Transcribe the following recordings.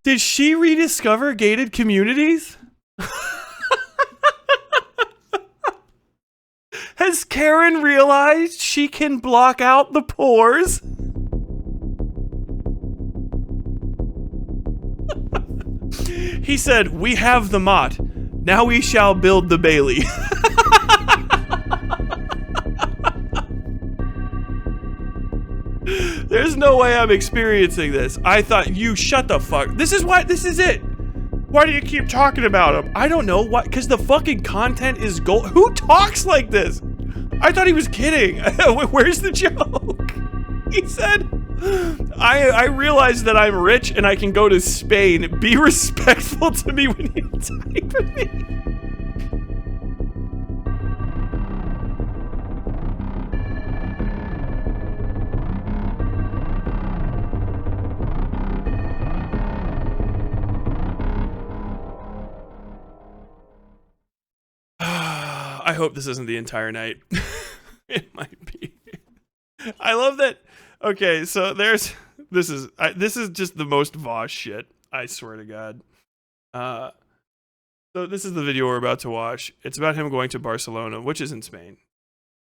Did she rediscover gated communities? Has Karen realized she can block out the pores? He said, "We have the Mott. Now we shall build the Bailey." There's no way I'm experiencing this. I thought, you shut the fuck. This is it. Why do you keep talking about him? I don't know. What? Because the fucking content is gold. Who talks like this? I thought he was kidding. Where's the joke? He said, I realize that I'm rich and I can go to Spain. Be respectful to me when you type with me. I hope this isn't the entire night. It might be. I love that. Okay, so this is just the most Vaush shit. I swear to God. So this is the video we're about to watch. It's about him going to Barcelona, which is in Spain.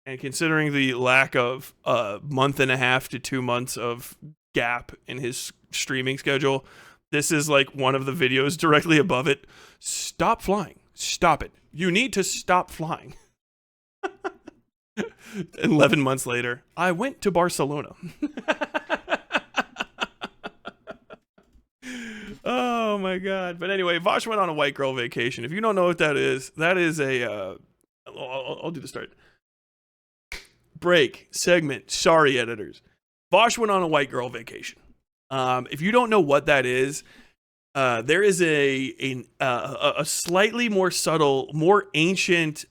And considering the lack of a month and a half to 2 months of gap in his streaming schedule, this is like one of the videos directly above it. Stop flying. Stop it. You need to stop flying. 11 months later, I went to Barcelona. Oh my God. But anyway, Vaush went on a white girl vacation. If you don't know what that is a, I'll do the start. Break, segment, sorry editors. Vaush went on a white girl vacation. If you don't know what that is, there is a slightly more subtle, more ancient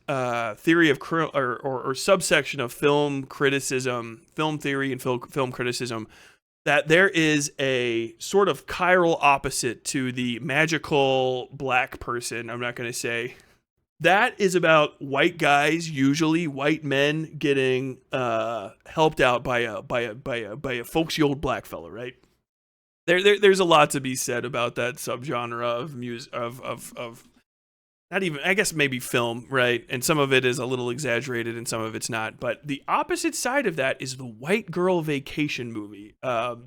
theory of or subsection of film criticism, film theory and film criticism, that there is a sort of chiral opposite to the magical black person. I'm not going to say. That is about white guys, usually white men, getting helped out by a folksy old black fella, right? There's a lot to be said about that subgenre of music of not even, I guess maybe film, right? And some of it is a little exaggerated and some of it's not. But the opposite side of that is the white girl vacation movie.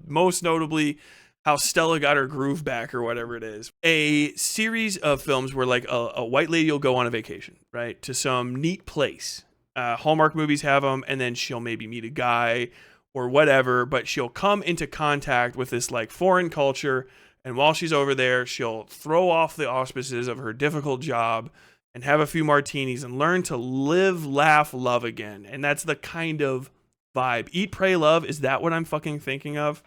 Most notably, How Stella Got Her Groove Back, or whatever it is. A series of films where like a white lady will go on a vacation, right, to some neat place. Hallmark movies have them, and then she'll maybe meet a guy or whatever, but she'll come into contact with this like foreign culture, and while she's over there, she'll throw off the auspices of her difficult job and have a few martinis and learn to live, laugh, love again. And that's the kind of vibe. Eat, Pray, Love, is that what I'm fucking thinking of?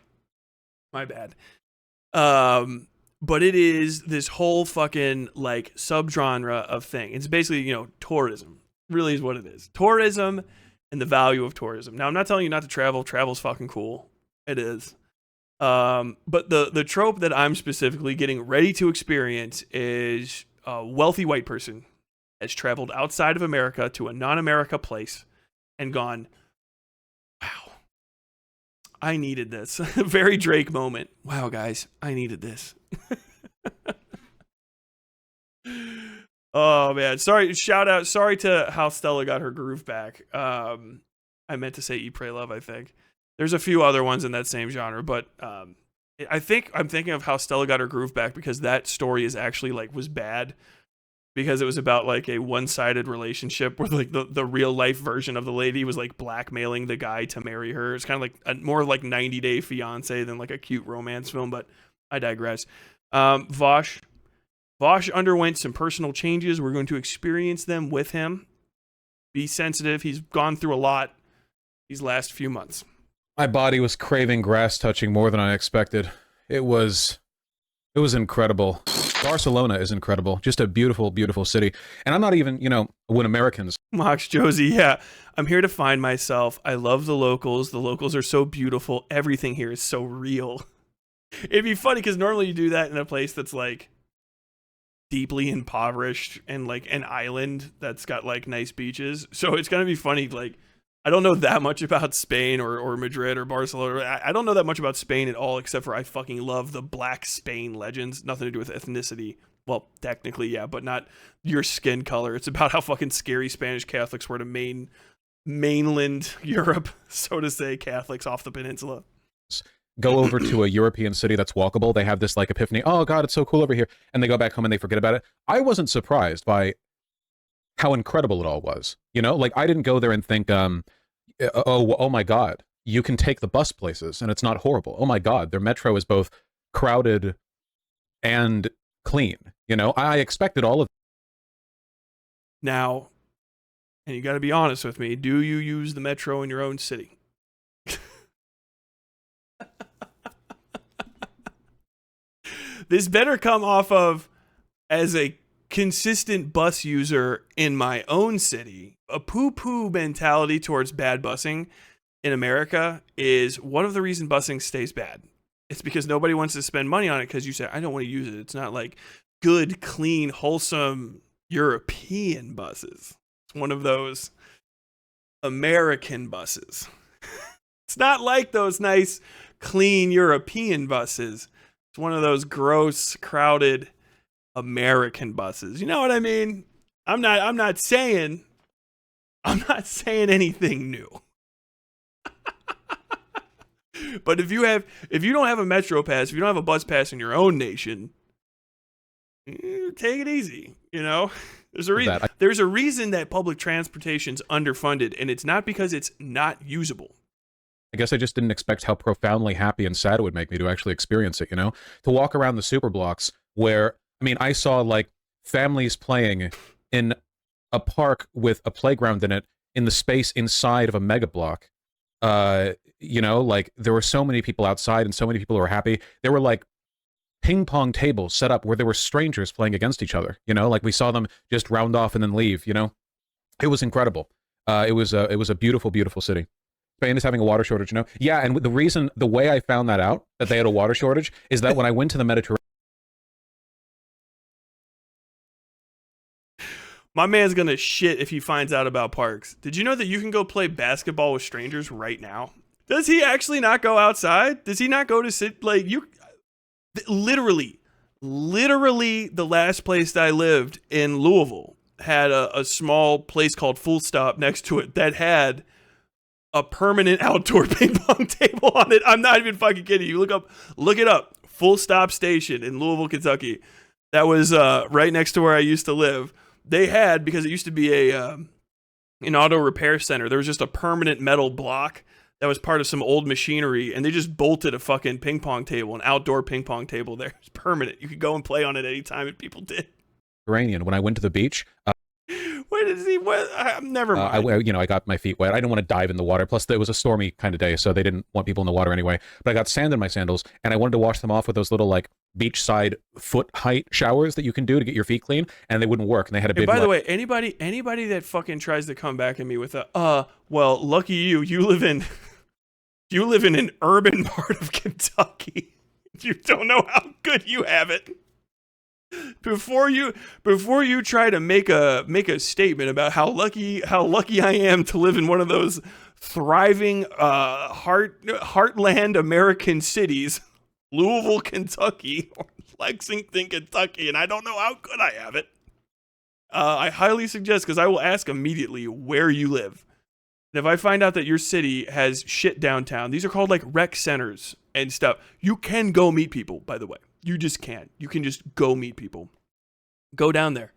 My bad. But it is this whole fucking like subgenre of thing. It's basically, you know, tourism. Really is what it is. Tourism and the value of tourism. Now, I'm not telling you not to travel. Travel's fucking cool. It is. But the trope that I'm specifically getting ready to experience is a wealthy white person has traveled outside of America to a non-America place and gone, wow, I needed this. Very Drake moment. Wow, guys, I needed this. Oh man, sorry. Shout out. Sorry to How Stella Got Her Groove Back. I meant to say Eat, Pray, Love. I think there's a few other ones in that same genre, but I think I'm thinking of How Stella Got Her Groove Back because that story is actually like was bad because it was about like a one-sided relationship where like the real life version of the lady was like blackmailing the guy to marry her. It's kind of like more like 90 Day Fiance than like a cute romance film, but I digress. Vaush underwent some personal changes. We're going to experience them with him. Be sensitive. He's gone through a lot these last few months. My body was craving grass touching more than I expected. It was incredible. Barcelona is incredible. Just a beautiful, beautiful city. And I'm not even, when Americans... Mox Josie, yeah. I'm here to find myself. I love the locals. The locals are so beautiful. Everything here is so real. It'd be funny because normally you do that in a place that's like deeply impoverished and like an island that's got like nice beaches. So it's gonna be funny like I don't know that much about Spain or Madrid or Barcelona. I don't know that much about Spain at all, except for I fucking love the Black Spain legends. Nothing to do with ethnicity. Well, technically, yeah, but not your skin color. It's about how fucking scary Spanish Catholics were to mainland Europe, so to say, Catholics off the peninsula. Go over to a European city that's walkable. They have this like epiphany. Oh God, it's so cool over here. And they go back home and they forget about it. I wasn't surprised how incredible it all was. You know, like I didn't go there and think, oh my God, you can take the bus places and it's not horrible. Oh my God, their metro is both crowded and clean. You know, I expected all of. Now, and you got to be honest with me, do you use the metro in your own city? This better come off of as a consistent bus user in my own city. A poo-poo mentality towards bad busing in America is one of the reasons busing stays bad. It's because nobody wants to spend money on it because you say, I don't want to use it. It's not like good, clean, wholesome European buses. It's one of those American buses. It's not like those nice, clean European buses. It's one of those gross, crowded American buses. You know what I mean? I'm not saying anything new. But if you don't have a metro pass, if you don't have a bus pass in your own nation, take it easy. You know, there's a reason that public transportation's underfunded, and it's not because it's not usable. I guess I just didn't expect how profoundly happy and sad it would make me to actually experience it, you know? To walk around the super blocks where, I mean, I saw like families playing in a park with a playground in it in the space inside of a mega block. You know, like there were so many people outside and so many people who were happy. There were like ping pong tables set up where there were strangers playing against each other, you know? Like we saw them just round off and then leave, you know? It was incredible. It was a beautiful, beautiful city. Spain is having a water shortage, you know? Yeah, and the way I found that out, that they had a water shortage, is that when I went to the Mediterranean. My man's gonna shit if he finds out about parks. Did you know that you can go play basketball with strangers right now? Does he actually not go outside? Does he not go to sit, like, you, literally, the last place that I lived in Louisville had a small place called Full Stop next to it that had a permanent outdoor ping pong table on it. I'm not even fucking kidding you. Look it up. Full Stop Station in Louisville, Kentucky. That was right next to where I used to live. They had, because it used to be an auto repair center, there was just a permanent metal block that was part of some old machinery, and they just bolted a fucking ping pong table, an outdoor ping pong table there. It's permanent. You could go and play on it anytime, and people did. When I went to the beach. Where did he? Never mind. I got my feet wet. I didn't want to dive in the water. Plus, it was a stormy kind of day, so they didn't want people in the water anyway. But I got sand in my sandals, and I wanted to wash them off with those little like beachside foot height showers that you can do to get your feet clean, and they wouldn't work. And they had a big. By the way, anybody that fucking tries to come back at me with well, lucky you, you live in an urban part of Kentucky. You don't know how good you have it. Before you try to make a statement about how lucky I am to live in one of those thriving heartland American cities, Louisville, Kentucky, or Lexington, Kentucky, and I don't know how good I have it. I highly suggest, because I will ask immediately where you live. And if I find out that your city has shit downtown, these are called like rec centers and stuff. You can go meet people, by the way. You just can't. You can just go meet people. Go down there.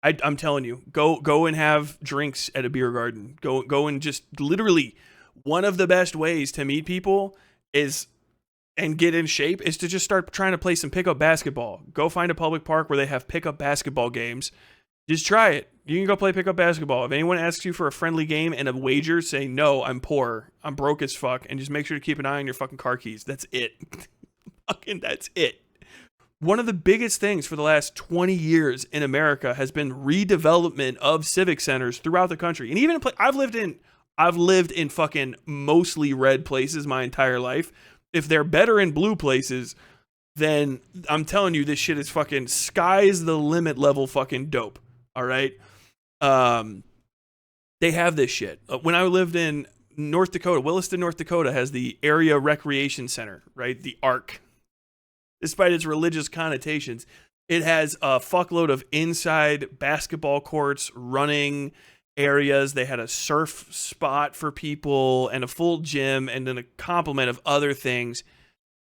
I'm telling you, go and have drinks at a beer garden. Go and just literally, one of the best ways to meet people and get in shape is to just start trying to play some pickup basketball. Go find a public park where they have pickup basketball games. Just try it. You can go play pickup basketball. If anyone asks you for a friendly game and a wager, say, no, I'm poor. I'm broke as fuck. And just make sure to keep an eye on your fucking car keys. That's it. Fucking that's it. One of the biggest things for the last 20 years in America has been redevelopment of civic centers throughout the country. And even I've lived in fucking mostly red places my entire life. If they're better in blue places, then I'm telling you, this shit is fucking sky's the limit level fucking dope. All right. They have this shit. When I lived in North Dakota, Williston, North Dakota has the Area Recreation Center, right? The ARC. Despite its religious connotations, it has a fuckload of inside basketball courts, running areas. They had a surf spot for people and a full gym and then a complement of other things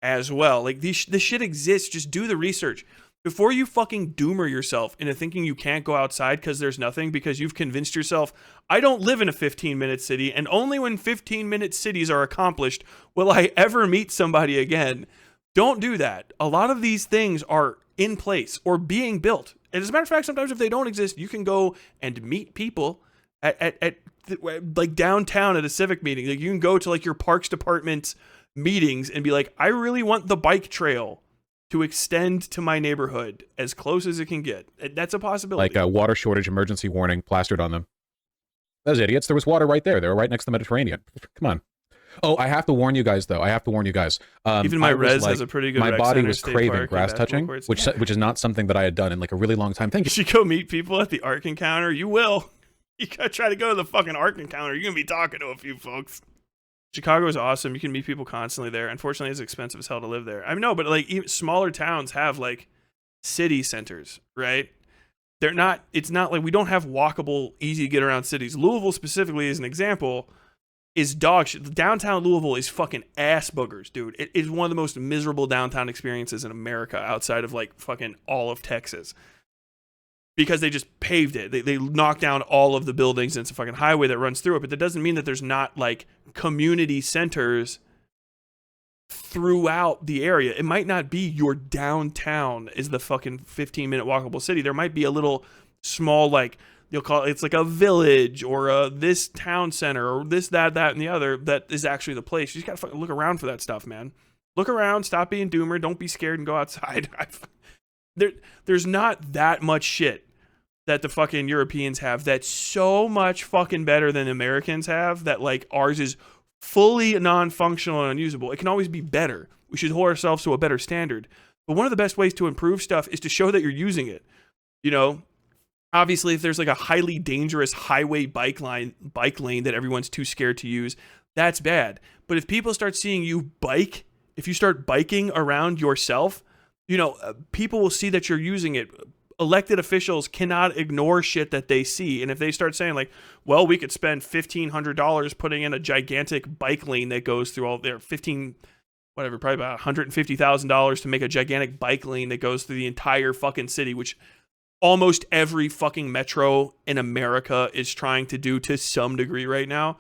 as well. Like this shit exists. Just do the research. Before you fucking doomer yourself into thinking you can't go outside because there's nothing, because you've convinced yourself, I don't live in a 15-minute city, and only when 15-minute cities are accomplished will I ever meet somebody again. Don't do that. A lot of these things are in place or being built. And as a matter of fact, sometimes if they don't exist, you can go and meet people at like downtown at a civic meeting. Like you can go to like your parks department meetings and be like, I really want the bike trail to extend to my neighborhood as close as it can get. That's a possibility. Like a water shortage emergency warning plastered on them. Those idiots. There was water right there. They were right next to the Mediterranean. Come on. Oh, I have to warn you guys, though. Even my res has a pretty good. My body was craving grass touching, which is not something that I had done in like a really long time. Thank you. You should go meet people at the Ark Encounter. You will. You gotta try to go to the fucking Ark Encounter. You're gonna be talking to a few folks. Chicago is awesome. You can meet people constantly there. Unfortunately, it's expensive as hell to live there. I know, but like even smaller towns have like city centers, right? They're not. It's not like we don't have walkable, easy to get around cities. Louisville specifically, as an example, is dog shit. Downtown Louisville is fucking ass boogers, dude. It is one of the most miserable downtown experiences in America, outside of like fucking all of Texas. Because they just paved it. They knocked down all of the buildings and it's a fucking highway that runs through it. But that doesn't mean that there's not like community centers throughout the area. It might not be your downtown is the fucking 15-minute walkable city. There might be a little small, like, you'll call it, it's like a village or this town center or this, that, and the other that is actually the place. You just gotta fucking look around for that stuff, man. Look around, stop being doomer, don't be scared and go outside. There's not that much shit that the fucking Europeans have that's so much fucking better than Americans have, that like ours is fully non-functional and unusable. It can always be better. We should hold ourselves to a better standard. But one of the best ways to improve stuff is to show that you're using it. You know, obviously if there's like a highly dangerous highway bike lane that everyone's too scared to use, that's bad. But if people start seeing you bike, if you start biking around yourself, you know, people will see that you're using it. Elected officials cannot ignore shit that they see. And if they start saying like, well, we could spend $1,500 putting in a gigantic bike lane that goes through all their probably about $150,000 to make a gigantic bike lane that goes through the entire fucking city, which almost every fucking metro in America is trying to do to some degree right now.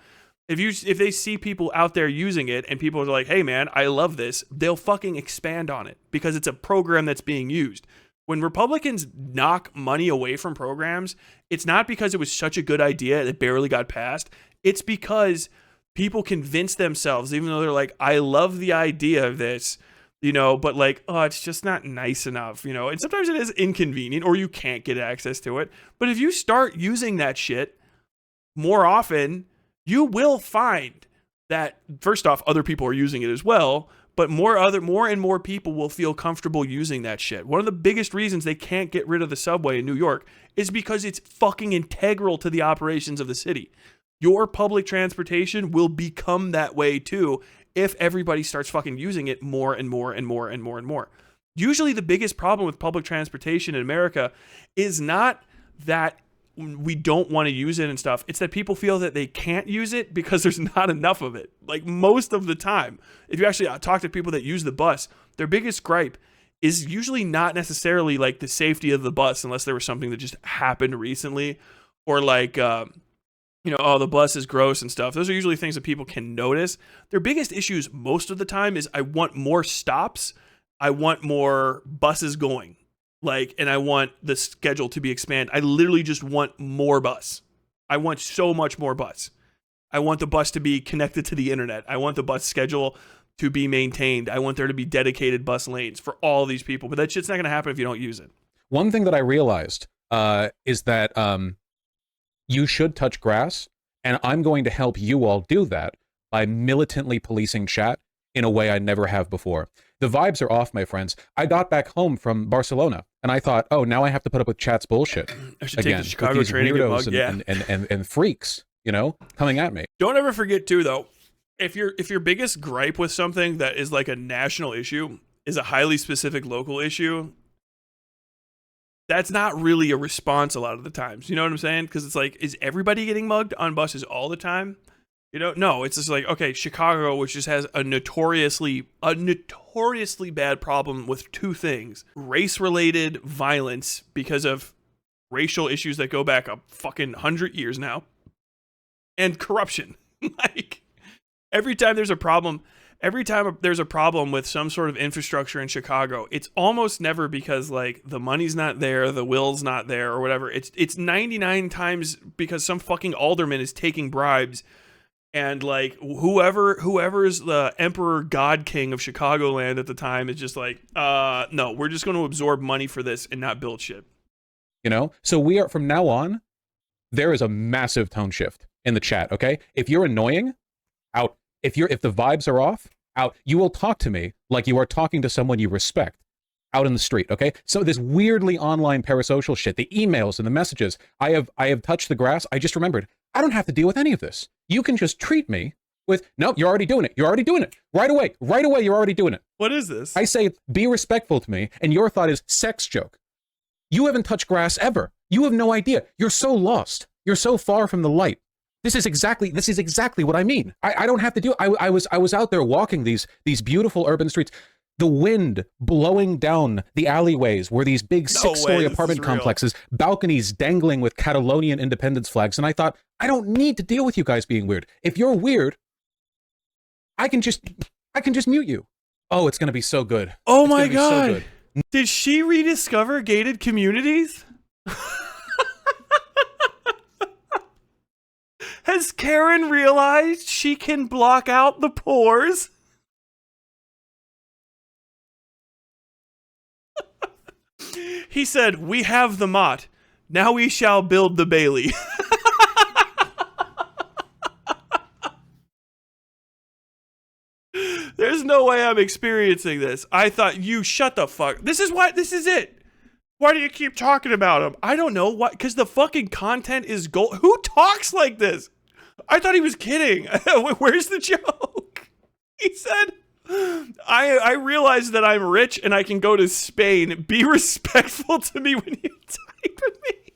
If they see people out there using it and people are like, hey man, I love this, they'll fucking expand on it because it's a program that's being used. When Republicans knock money away from programs, it's not because it was such a good idea that barely got passed. It's because people convince themselves, even though they're like, I love the idea of this, you know, but like, oh, it's just not nice enough, you know, and sometimes it is inconvenient or you can't get access to it. But if you start using that shit more often, you will find that, first off, other people are using it as well, but more and more people will feel comfortable using that shit. One of the biggest reasons they can't get rid of the subway in New York is because it's fucking integral to the operations of the city. Your public transportation will become that way too if everybody starts fucking using it more and more and more and more and more. Usually the biggest problem with public transportation in America is not that we don't want to use it and stuff. It's that people feel that they can't use it because there's not enough of it. Like most of the time, if you actually talk to people that use the bus, their biggest gripe is usually not necessarily like the safety of the bus, unless there was something that just happened recently, or like, oh, the bus is gross and stuff. Those are usually things that people can notice. Their biggest issues most of the time is I want more stops. I want more buses going. And I want the schedule to be expanded. I literally just want more bus. I want so much more bus. I want the bus to be connected to the internet. I want the bus schedule to be maintained. I want there to be dedicated bus lanes for all these people. But that shit's not going to happen if you don't use it. One thing that I realized is that you should touch grass, and I'm going to help you all do that by militantly policing chat in a way I never have before. The vibes are off, my friends. I got back home from Barcelona, and I thought, oh, now I have to put up with chat's bullshit I should again, take the Chicago with these training weirdos mug, yeah. and freaks, you know, coming at me. Don't ever forget too, though, if your biggest gripe with something that is like a national issue is a highly specific local issue, that's not really a response a lot of the times. You know what I'm saying? Because it's like, is everybody getting mugged on buses all the time? You know, no. It's just like, okay, Chicago, which just has a notoriously bad problem with two things: race-related violence because of racial issues that go back a fucking 100 years now, and corruption. Like, every time there's a problem with some sort of infrastructure in Chicago, it's almost never because like the money's not there, the will's not there, or whatever. It's 99 times because some fucking alderman is taking bribes, and like whoever's the emperor god king of Chicagoland at the time is just like, no, we're just going to absorb money for this and not build shit. You know, so we are, from now on, there is a massive tone shift in the chat. Okay, if you're annoying, out. If the vibes are off, out. You will talk to me like you are talking to someone you respect out in the street. Okay, so this weirdly online parasocial shit, the emails and the messages. I have touched the grass. I just remembered I don't have to deal with any of this. You can just treat me with, no, you're already doing it. You're already doing it right away. Right away, you're already doing it. What is this? I say, be respectful to me, and your thought is sex joke. You haven't touched grass ever. You have no idea. You're so lost. You're so far from the light. This is exactly what I mean. I don't have to do it. I was out there walking these beautiful urban streets. The wind blowing down the alleyways were these big 6-story apartment complexes, balconies dangling with Catalonian independence flags. And I thought, I don't need to deal with you guys being weird. If you're weird, I can just mute you. Oh, it's going to be so good. Oh my God. So did she rediscover gated communities? Has Karen realized she can block out the pores? He said, we have the Mott. Now we shall build the Bailey. There's no way I'm experiencing this. I thought, you shut the fuck. This is it. Why do you keep talking about him? I don't know. What? Because the fucking content is gold. Who talks like this? I thought he was kidding. Where's the joke? He said, I realize that I'm rich and I can go to Spain. Be respectful to me when you type with me.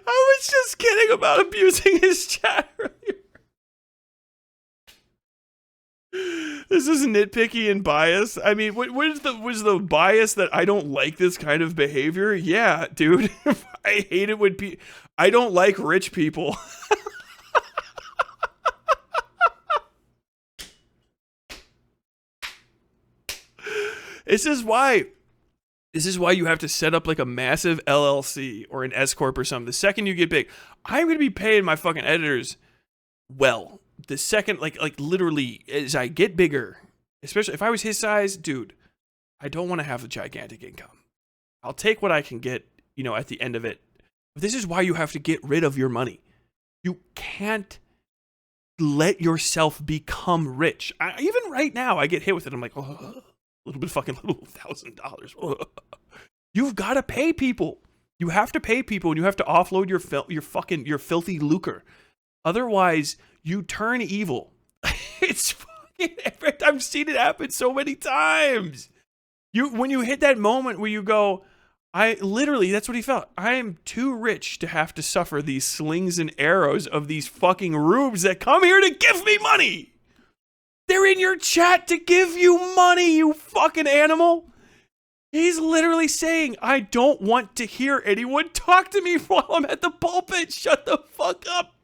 I was just kidding about abusing his chat earlier. This is nitpicky and biased. I mean, was the bias that I don't like this kind of behavior? Yeah, dude. I hate it when I don't like rich people. This is why you have to set up like a massive LLC or an S corp or something. The second you get big, I'm gonna be paying my fucking editors well. The second, like literally, as I get bigger, especially if I was his size, dude, I don't want to have a gigantic income. I'll take what I can get, you know, at the end of it. But this is why you have to get rid of your money. You can't let yourself become rich. Even right now, I get hit with it. I'm like, oh, a little bit fucking little $1,000. You've got to pay people. You have to pay people, and you have to offload your filthy lucre. Otherwise, you turn evil. It's fucking, I've seen it happen so many times. When you hit that moment where you go, that's what he felt. I am too rich to have to suffer these slings and arrows of these fucking rubes that come here to give me money. They're in your chat to give you money, you fucking animal. He's literally saying, I don't want to hear anyone talk to me while I'm at the pulpit. Shut the fuck up,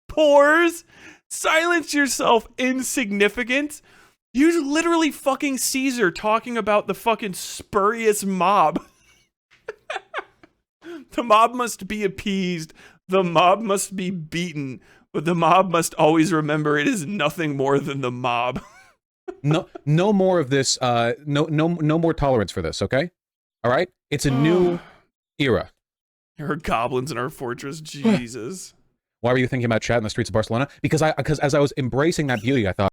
pores. Silence yourself, insignificant. You literally fucking Caesar talking about the fucking spurious mob. The mob must be appeased. The mob must be beaten. But the mob must always remember it is nothing more than the mob. No more of this. No more tolerance for this. Okay, all right. It's a new era. There are goblins in our fortress. Jesus. Why were you thinking about chat in the streets of Barcelona? Because as I was embracing that beauty, I thought.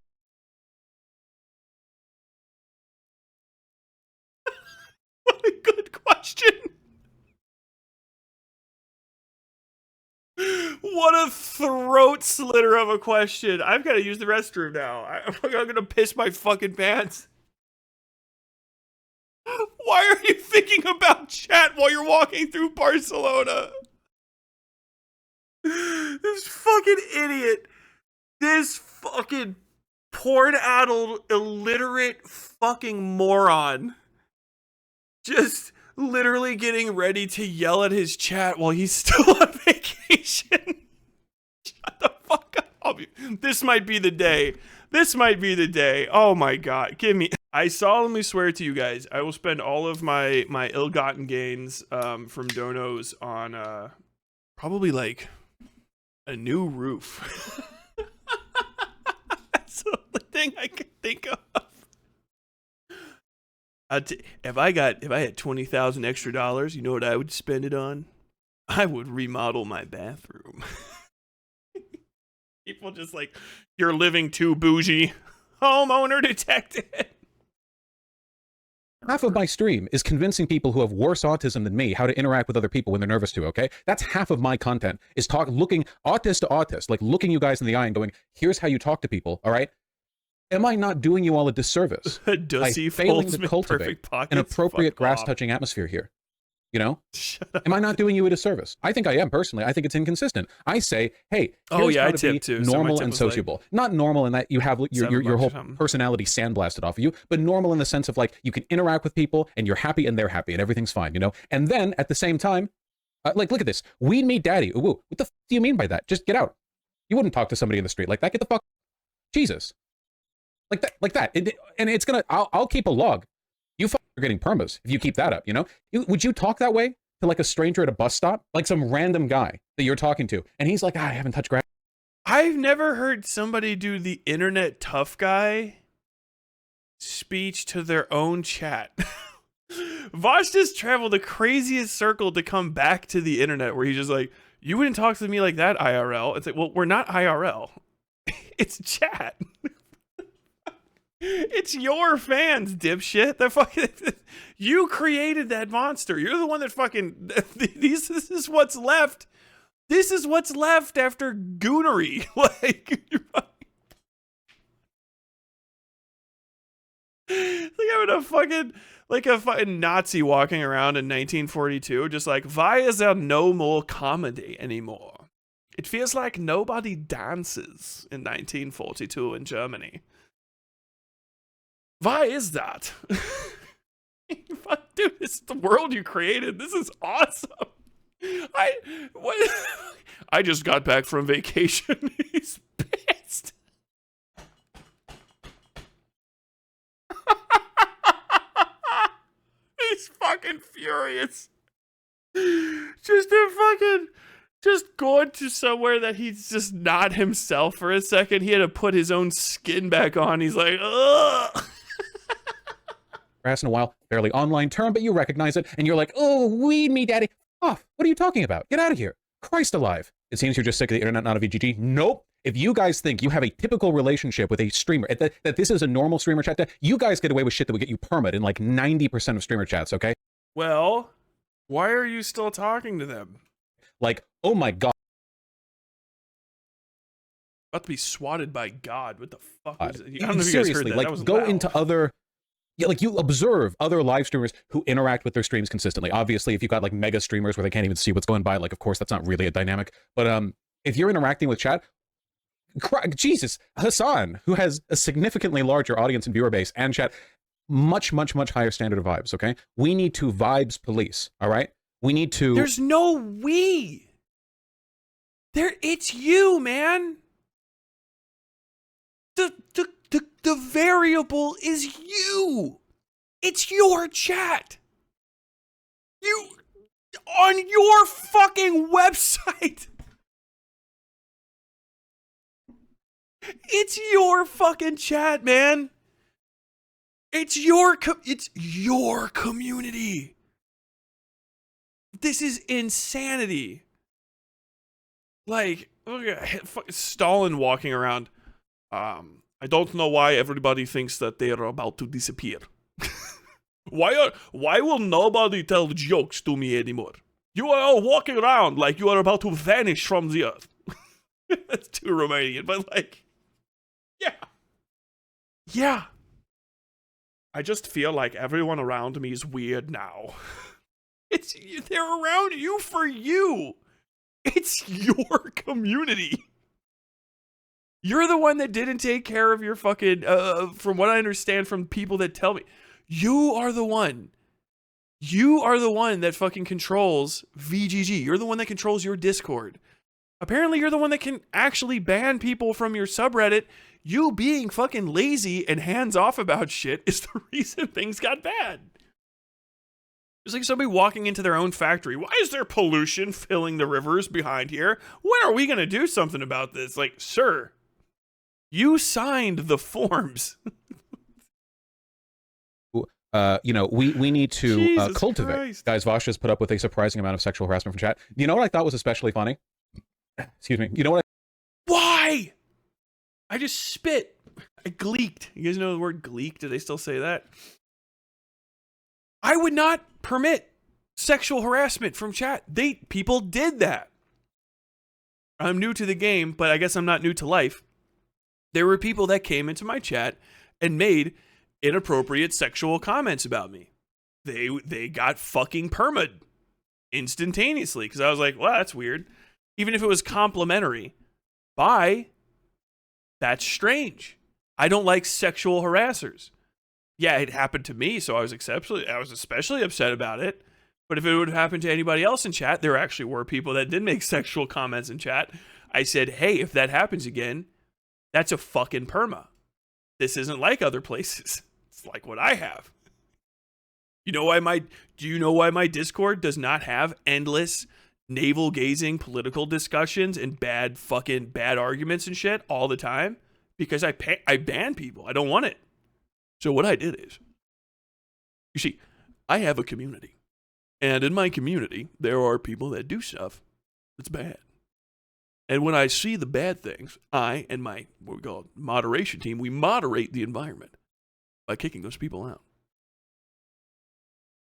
What a good question. What a throat slitter of a question. I've got to use the restroom now. I'm going to piss my fucking pants. Why are you thinking about chat while you're walking through Barcelona? This fucking idiot. This fucking porn-addled, illiterate fucking moron. Just literally getting ready to yell at his chat while he's still on vacation. Shut the fuck up. This might be the day. This might be the day. Oh my god. Give me. I solemnly swear to you guys, I will spend all of my ill-gotten gains from donos on probably like a new roof. That's the only thing I can think of. If I had $20,000 extra, you know what I would spend it on? I would remodel my bathroom. People just like, you're living too bougie. Homeowner detected. Half of my stream is convincing people who have worse autism than me how to interact with other people when they're nervous too, okay? That's half of my content, is looking autist to autist, like looking you guys in the eye and going, here's how you talk to people, all right? Am I not doing you all a disservice by failing to cultivate an appropriate grass-touching atmosphere here? You know? Am I not doing you a disservice? I think I am, personally. I think it's inconsistent. I say, hey, here's how to be too. Normal and sociable. Like, not normal in that you have your whole personality sandblasted off of you, but normal in the sense of like, you can interact with people and you're happy and they're happy and everything's fine, you know? And then, at the same time, like, look at this. Weed me daddy. Ooh, what the f do you mean by that? Just get out. You wouldn't talk to somebody in the street like that. Get the fuck. Jesus. Like that. And it's gonna, I'll keep a log. You are getting permas if you keep that up, you know? Would you talk that way to like a stranger at a bus stop? Like some random guy that you're talking to, and he's like, I haven't touched grass. I've never heard somebody do the internet tough guy speech to their own chat. Vaush just traveled the craziest circle to come back to the internet where he's just like, you wouldn't talk to me like that, IRL. It's like, well, we're not IRL. It's chat. It's your fans, dipshit. The fucking you created that monster. You're the one that fucking this is what's left. This is what's left after goonery. Like having a fucking Nazi walking around in 1942, just like, why is there no more comedy anymore? It feels like nobody dances in 1942 in Germany. Why is that? Fuck, dude, this is the world you created. This is awesome. I just got back from vacation. He's pissed. He's fucking furious. Just going to somewhere that he's just not himself for a second. He had to put his own skin back on. He's like, ugh. Grass in a while, fairly online term, but you recognize it, and you're like, oh, weed me, daddy. Oh, what are you talking about? Get out of here. Christ alive. It seems you're just sick of the internet, not a VGG. Nope. If you guys think you have a typical relationship with a streamer, that this is a normal streamer chat, you guys get away with shit that would get you permit in like 90% of streamer chats, okay? Well, why are you still talking to them? Like, oh my god. About to be swatted by God. What the fuck was it? I don't know if you guys seriously, heard that. like, That was go loud. into other... Yeah, like you observe other live streamers who interact with their streams consistently. Obviously, if you've got like mega streamers where they can't even see what's going by, like of course that's not really a dynamic. But if you're interacting with chat, Jesus, Hassan, who has a significantly larger audience and viewer base and chat, much higher standard of vibes. Okay, we need to vibes police. All right, we need to. There's no we. It's you, man. The variable is you. It's your chat. You on your fucking website. It's your fucking chat, man. It's your community. This is insanity. Like, look at Stalin walking around. I don't know why everybody thinks that they are about to disappear. Why will nobody tell jokes to me anymore? You are all walking around like you are about to vanish from the earth. That's too Romanian, but like, yeah. Yeah. I just feel like everyone around me is weird now. They're around you for you. It's your community. You're the one that didn't take care of your fucking, from what I understand from people that tell me, you are the one. You are the one that fucking controls VGG. You're the one that controls your Discord. Apparently, you're the one that can actually ban people from your subreddit. You being fucking lazy and hands off about shit is the reason things got bad. It's like somebody walking into their own factory. Why is there pollution filling the rivers behind here? When are we going to do something about this? Like, sir, you signed the forms. You know, we need to cultivate. Christ. Guys, Vaush has put up with a surprising amount of sexual harassment from chat. You know what I thought was especially funny? Excuse me. You know what? Why? I just spit. I gleeked. You guys know the word gleek? Do they still say that? I would not permit sexual harassment from chat. People did that. I'm new to the game, but I guess I'm not new to life. There were people that came into my chat and made inappropriate sexual comments about me. They got fucking perma'd instantaneously because I was like, well, that's weird. Even if it was complimentary. Bye. That's strange. I don't like sexual harassers. Yeah, it happened to me, so I was especially upset about it. But if it would have happened to anybody else in chat, there actually were people that did make sexual comments in chat. I said, hey, if that happens again, that's a fucking perma. This isn't like other places. It's like what I have. Do you know why my Discord does not have endless navel-gazing political discussions and bad arguments and shit all the time? Because I ban people. I don't want it. So what I did is, you see, I have a community. And in my community, there are people that do stuff that's bad. And when I see the bad things, I and my, what we call moderation team, we moderate the environment by kicking those people out.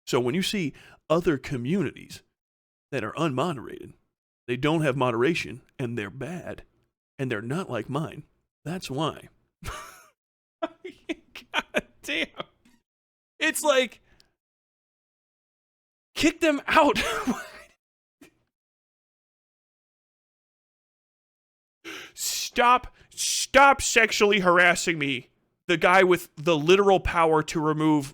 So when you see other communities that are unmoderated, they don't have moderation, and they're bad, and they're not like mine, that's why. God damn. It's like, kick them out. Stop sexually harassing me. The guy with the literal power to remove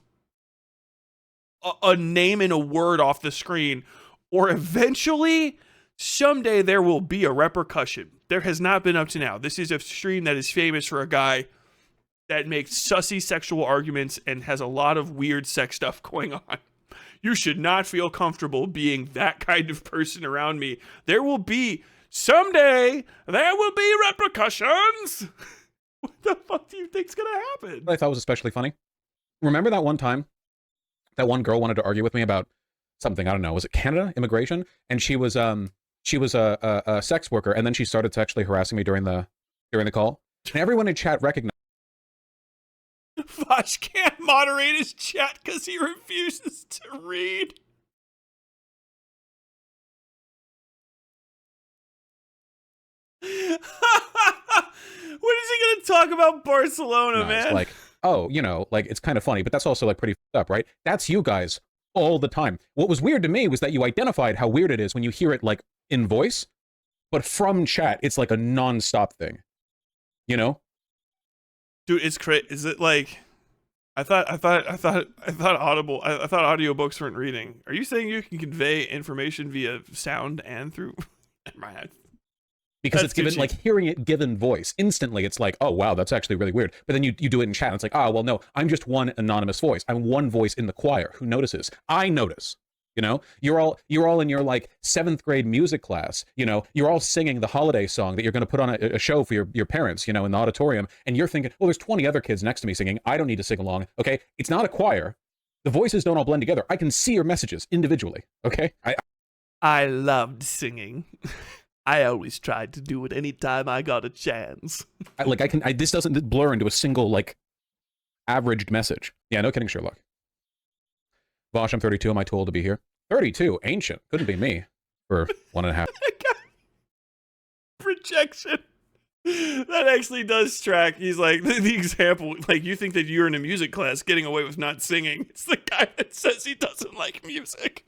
a name and a word off the screen, or eventually, someday there will be a repercussion. There has not been up to now. This is a stream that is famous for a guy that makes sussy sexual arguments and has a lot of weird sex stuff going on. You should not feel comfortable being that kind of person around me. Someday, there will be repercussions. What the fuck do you think's gonna happen? What I thought was especially funny. Remember that one time that one girl wanted to argue with me about something? I don't know. Was it Canada immigration? And she was a sex worker, and then she started sexually harassing me during the call. And everyone in chat recognized. Vaush can't moderate his chat because he refuses to read. What is he going to talk about Barcelona, man? Like, oh, you know, like, it's kind of funny, but that's also like pretty fucked up, right? That's you guys all the time. What was weird to me was that you identified how weird it is when you hear it like in voice, but from chat, it's like a non-stop thing. You know? Dude, it's crazy. Is it like, I thought audiobooks weren't reading. Are you saying you can convey information via sound and through my head? Because it's given, like, hearing it given voice instantly, it's like, oh wow, that's actually really weird. But then you do it in chat, and it's like, oh well, no, I'm just one anonymous voice. I'm one voice in the choir. Who notices? I notice. You know, you're all in your like 7th grade music class. You know, you're all singing the holiday song that you're going to put on a show for your parents. You know, in the auditorium, and you're thinking, well, there's 20 other kids next to me singing. I don't need to sing along. Okay, it's not a choir. The voices don't all blend together. I can see your messages individually. Okay, I loved singing. I always tried to do it anytime I got a chance. This doesn't blur into a single like averaged message. Yeah, no kidding, Sherlock. Vaush, I'm 32. Am I too old to be here? 32, ancient. Couldn't be me for 1.5. rejection. That actually does track. He's like, the example, like, you think that you're in a music class getting away with not singing. It's the guy that says he doesn't like music.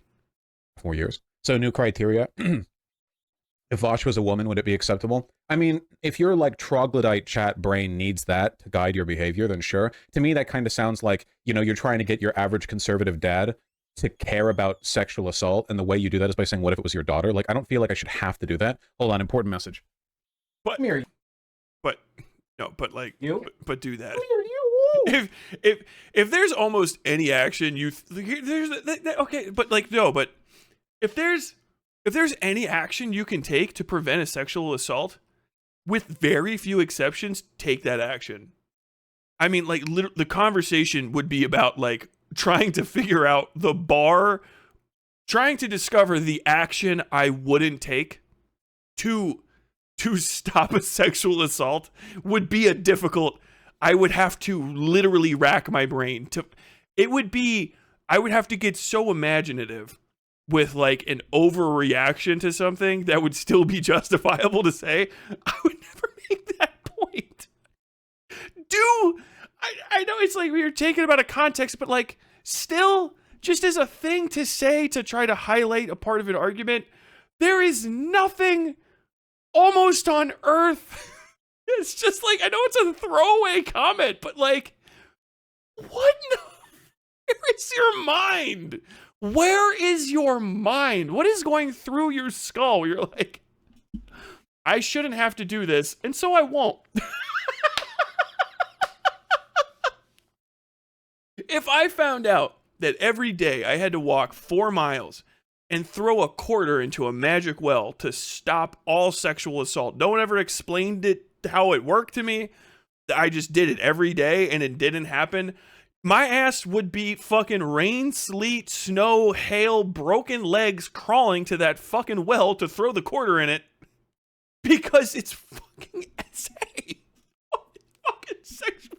4 years. So new criteria. If Vaush was a woman, would it be acceptable? I mean, if your like troglodyte chat brain needs that to guide your behavior, then sure. To me, that kind of sounds like, you know, you're trying to get your average conservative dad to care about sexual assault, and the way you do that is by saying, what if it was your daughter? Like, I don't feel like I should have to do that. Hold on, important message. But Come here. But no, but like You? but do that. Come here, you. If there's almost any action there's okay, but like no, but if there's any action you can take to prevent a sexual assault, with very few exceptions, take that action. I mean, like, the conversation would be about like trying to figure out the bar, trying to discover the action I wouldn't take to stop a sexual assault would be a difficult. I would have to literally rack my brain to. I would have to get so imaginative with like an overreaction to something that would still be justifiable to say. I would never make that point. I know it's like we were taking about a context, but like still, just as a thing to say to try to highlight a part of an argument, there is nothing almost on earth. It's just like, I know it's a throwaway comment, but like, what? Where is your mind? Where is your mind? What is going through your skull? You're like, I shouldn't have to do this, and so I won't. If I found out that every day I had to walk 4 miles and throw a quarter into a magic well to stop all sexual assault, no one ever explained it, how it worked to me, I just did it every day and it didn't happen, my ass would be fucking rain, sleet, snow, hail, broken legs crawling to that fucking well to throw the quarter in it because it's fucking SA. Fucking sexual.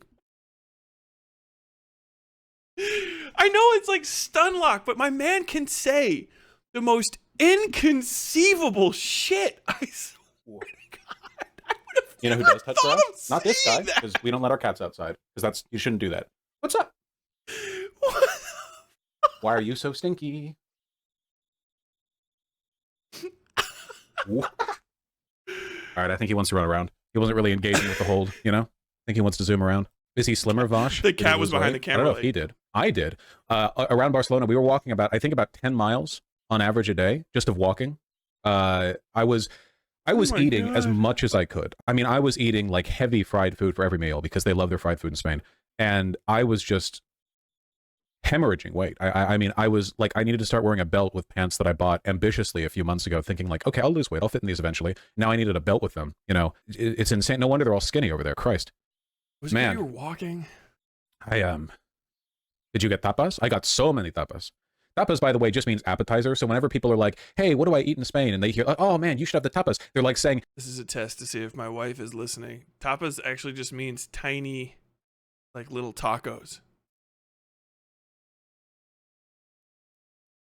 I know it's like Stunlock, but my man can say the most inconceivable shit. I swear to God. You know who does touch grass? Not this guy, because we don't let our cats outside. Because you shouldn't do that. What's up? Why are you so stinky? All right, I think he wants to run around. He wasn't really engaging with the hold, you know? I think he wants to zoom around. Is he slimmer, Vaush? The cat was behind the camera. I don't know if he did. I did. Around Barcelona, we were walking about 10 miles on average a day, just of walking. I was eating as much as I could. I mean, I was eating like heavy fried food for every meal because they love their fried food in Spain. And I was just hemorrhaging weight. I mean, I was like, I needed to start wearing a belt with pants that I bought ambitiously a few months ago, thinking like, okay, I'll lose weight. I'll fit in these eventually. Now I needed a belt with them. You know, it's insane. No wonder they're all skinny over there. Christ. Was it you were walking? Did you get tapas? I got so many tapas. Tapas, by the way, just means appetizer. So whenever people are like, hey, what do I eat in Spain? And they hear, oh man, you should have the tapas. They're like saying, this is a test to see if my wife is listening. Tapas actually just means tiny, like little tacos.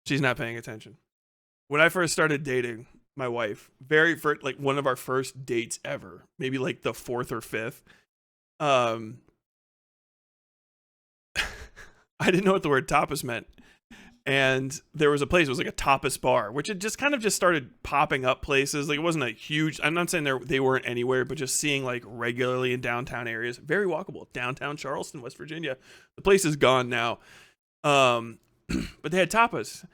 She's not paying attention. When I first started dating my wife, very first, like one of our first dates ever, maybe like the 4th or 5th, I didn't know what the word tapas meant. And there was a place, it was like a tapas bar, which had just kind of just started popping up places. Like it wasn't a huge, I'm not saying they weren't anywhere, but just seeing like regularly in downtown areas, very walkable. Downtown Charleston, West Virginia. The place is gone now. But they had tapas.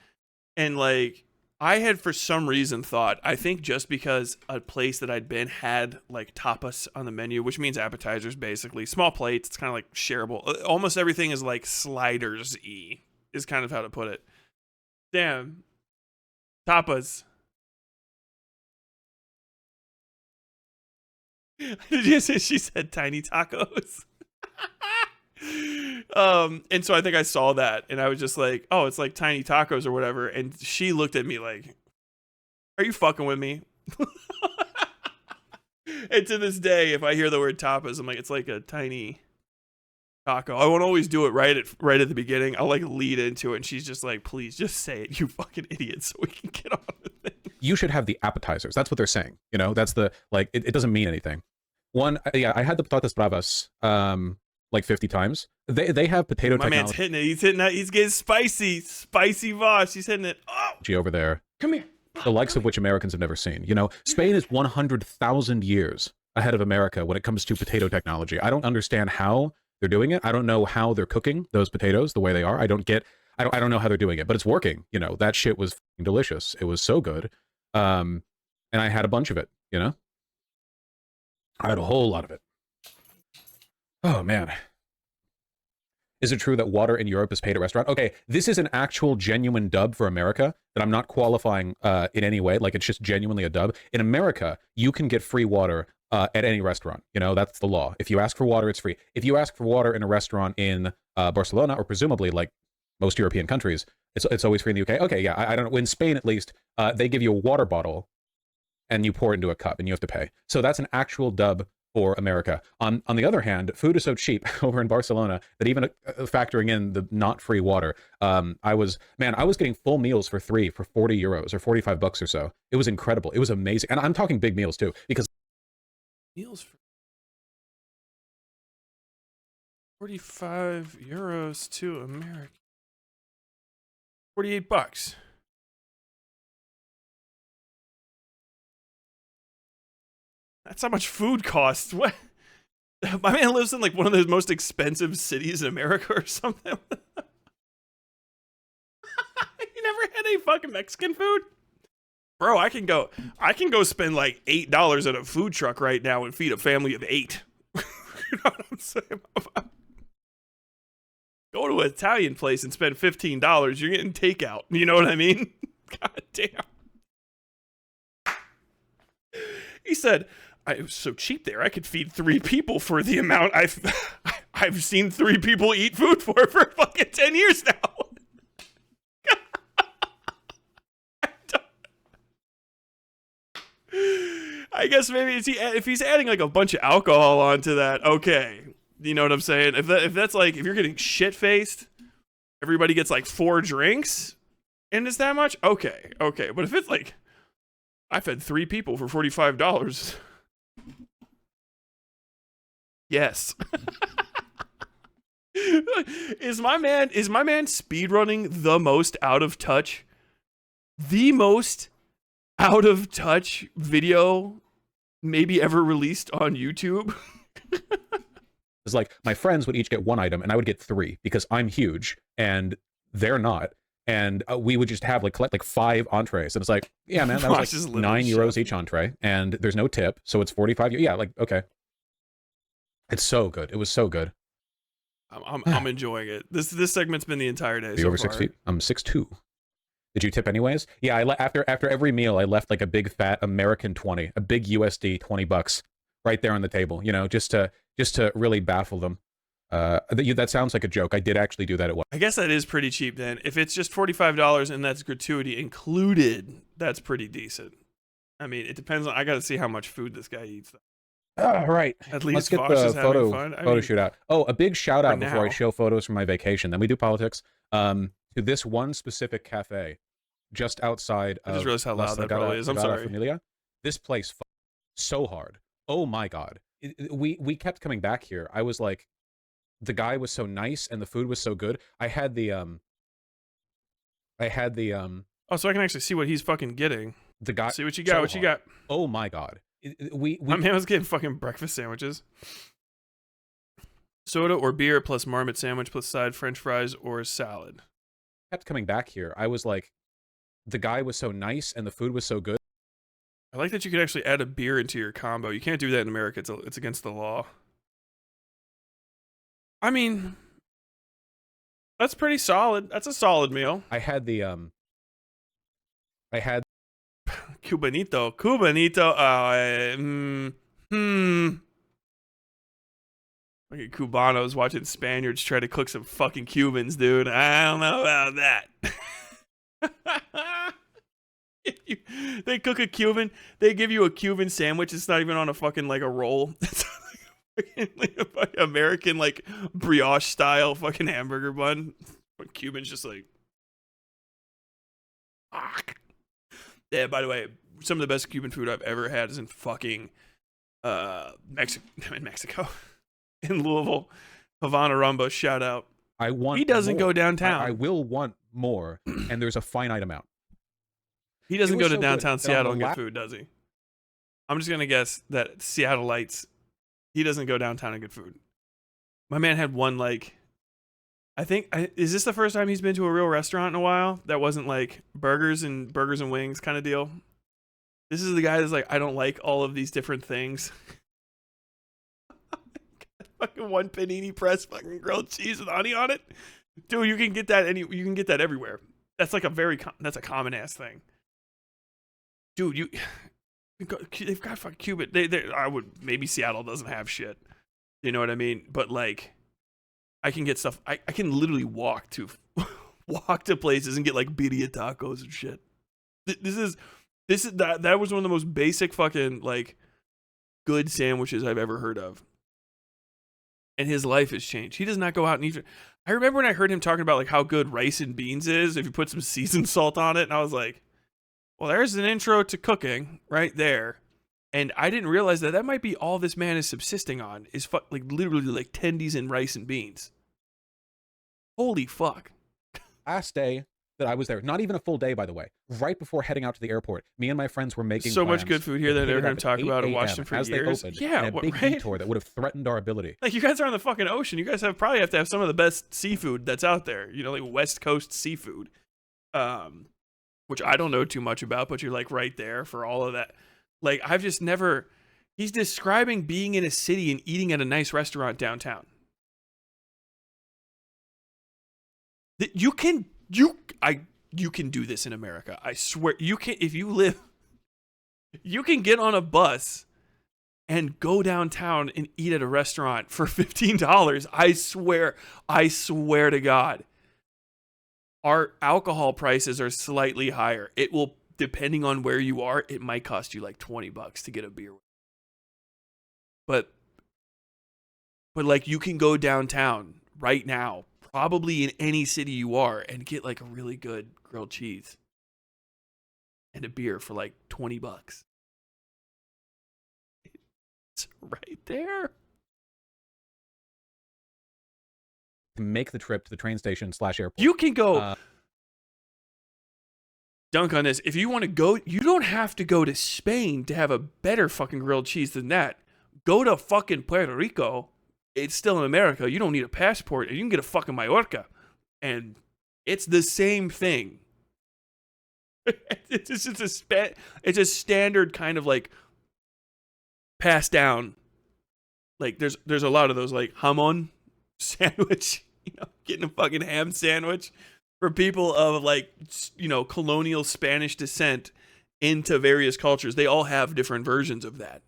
And like, I had for some reason thought, I think just because a place that I'd been had like tapas on the menu, which means appetizers basically, small plates, it's kind of like shareable. Almost everything is like sliders-y, is kind of how to put it. Damn. Tapas. Did you say she said tiny tacos? And so I think I saw that and I was just like, oh, it's like tiny tacos or whatever. And she looked at me like, are you fucking with me? And to this day, if I hear the word tapas, I'm like, it's like a tiny taco. I won't always do it right at the beginning. I'll like lead into it and she's just like, please just say it, you fucking idiot, so we can get on with it. you should have the appetizers. That's what they're saying. You know, that's the like. It doesn't mean anything. One, yeah, I had the patatas bravas like 50 times. They have potato My technology man's hitting it. He's hitting that. He's getting spicy Vaush. He's hitting it. Oh, over there. Come here. The likes of which Americans have never seen. You know, Spain is 100,000 years ahead of America when it comes to potato technology. I don't understand how they're doing it. I don't know how they're cooking those potatoes the way they are. I don't know how they're doing it, but it's working. You know, that shit was delicious. It was so good. And I had a bunch of it, you know? I had a whole lot of it. Oh, man. Is it true that water in Europe is paid at restaurant? Okay, this is an actual genuine dub for America that I'm not qualifying in any way. Like, it's just genuinely a dub. In America, you can get free water at any restaurant. You know, that's the law. If you ask for water, it's free. If you ask for water in a restaurant in Barcelona, or presumably like most European countries, it's always free in the UK. Okay, yeah, I don't know. In Spain, at least, they give you a water bottle and you pour it into a cup and you have to pay. So that's an actual dub for America. On the other hand, food is so cheap over in Barcelona that even factoring in the not free water, I was getting full meals for 40 euros or 45 bucks or so. It was incredible. It was amazing. And I'm talking big meals too, because meals for 45 euros to America. 48 bucks. That's how much food costs. What? My man lives in like one of the most expensive cities in America or something. You never had any fucking Mexican food? Bro, I can go spend like $8 at a food truck right now and feed a family of 8. You know what I'm saying? Go to an Italian place and spend $15. You're getting takeout. You know what I mean? God damn. He said, it was so cheap there. I could feed 3 people for the amount I've seen 3 people eat food for fucking 10 years now. I guess maybe if he's adding like a bunch of alcohol onto that, okay. You know what I'm saying? If that's like, if you're getting shit-faced, everybody gets like 4 drinks, and it's that much? Okay. But if it's like, I fed 3 people for $45. Yes. Is my man speedrunning the most out of touch? The most out of touch video maybe ever released on YouTube? it's like my friends would each get 1 item and I would get 3 because I'm huge and they're not. And we would just have collect 5 entrees. And it's like, yeah, man, that was like 9 euros each entree. And there's no tip. So it's 45. Yeah, like, okay. It's so good. It was so good. I'm enjoying it. This segment's been the entire day. Are you over 6 feet? I'm 6'2". Did you tip anyways? Yeah, after every meal, I left like a big fat American 20, a big USD 20 bucks right there on the table, you know, just to really baffle them. That sounds like a joke. I did actually do that at once. I guess that is pretty cheap then. If it's just $45 and that's gratuity included, that's pretty decent. I mean, it depends on. I got to see how much food this guy eats. All right. At least let's get Vaush is the having fun. photo shoot out. Oh, a big shout out before I now. show photos from my vacation. Then we do politics. To this one specific cafe just outside. I just realized how loud that probably is. I'm sorry. Familia. This place so hard. Oh my god. We kept coming back here. I was like, the guy was so nice and the food was so good. I had the Oh, so I can actually see what he's fucking getting. The guy. See what you got. So what you got? Oh my god. My man was getting fucking breakfast sandwiches. Soda or beer plus marmot sandwich plus side French fries or salad. Kept coming back here. I was like, the guy was so nice and the food was so good. I like that you could actually add a beer into your combo. You can't do that in America. It's against the law. I mean, that's pretty solid. That's a solid meal. I had Cubanito. Look at Cubanos watching Spaniards try to cook some fucking Cubans, dude. I don't know about that. They cook a Cuban. They give you a Cuban sandwich. It's not even on a fucking like a roll. It's like a fucking American like brioche style fucking hamburger bun. But Cuban's just like, fuck. Yeah, by the way, some of the best Cuban food I've ever had is in fucking Mexico. In Louisville. Havana Rumba, shout out. I want He doesn't more. go downtown. I will want more, and there's a finite amount. He doesn't go to so downtown good that Seattle on and the get food, does he? I'm just gonna guess that Seattleites, he doesn't go downtown and get food. My man had one like, is this the first time he's been to a real restaurant in a while that wasn't like burgers and wings kind of deal? This is the guy that's like, I don't like all of these different things. Fucking one panini press, fucking grilled cheese with honey on it, dude. You can get that you can get that everywhere. That's like that's a common ass thing, dude. They've got fucking Cuban. I would maybe Seattle doesn't have shit. You know what I mean? But like, I can get stuff. I can literally walk to places and get like birria tacos and shit. This is that was one of the most basic fucking like good sandwiches I've ever heard of. And his life has changed. He does not go out and eat. I remember when I heard him talking about like how good rice and beans is if you put some seasoned salt on it, and I was like, well, there's an intro to cooking right there. And I didn't realize that might be all this man is subsisting on is like literally like tendies and rice and beans. Holy fuck. Last day that I was there, not even a full day, by the way, right before heading out to the airport, me and my friends were making so plans much good food here that I never heard him talk about and watched him for years. Yeah, a big detour that would have threatened our ability. Like, you guys are on the fucking ocean. You guys probably have to have some of the best seafood that's out there. You know, like West Coast seafood, which I don't know too much about, but you're like right there for all of that. Like, I've just never. He's describing being in a city and eating at a nice restaurant downtown. You can do this in America. I swear you can. If you live, you can get on a bus and go downtown and eat at a restaurant for $15. I swear to God. Our alcohol prices are slightly higher. It will, depending on where you are, it might cost you like $20 to get a beer. But like, you can go downtown right now, probably in any city you are, and get like a really good grilled cheese and a beer for like $20. It's right there. Make the trip to the train station / airport. You can go dunk on this. If you want to go, you don't have to go to Spain to have a better fucking grilled cheese than that. Go to fucking Puerto Rico. It's still in America. You don't need a passport, and you can get a fucking Mallorca, and it's the same thing. It's just it's a standard kind of like passed down. Like there's a lot of those like jamon sandwich, you know, getting a fucking ham sandwich for people of like, you know, colonial Spanish descent into various cultures. They all have different versions of that.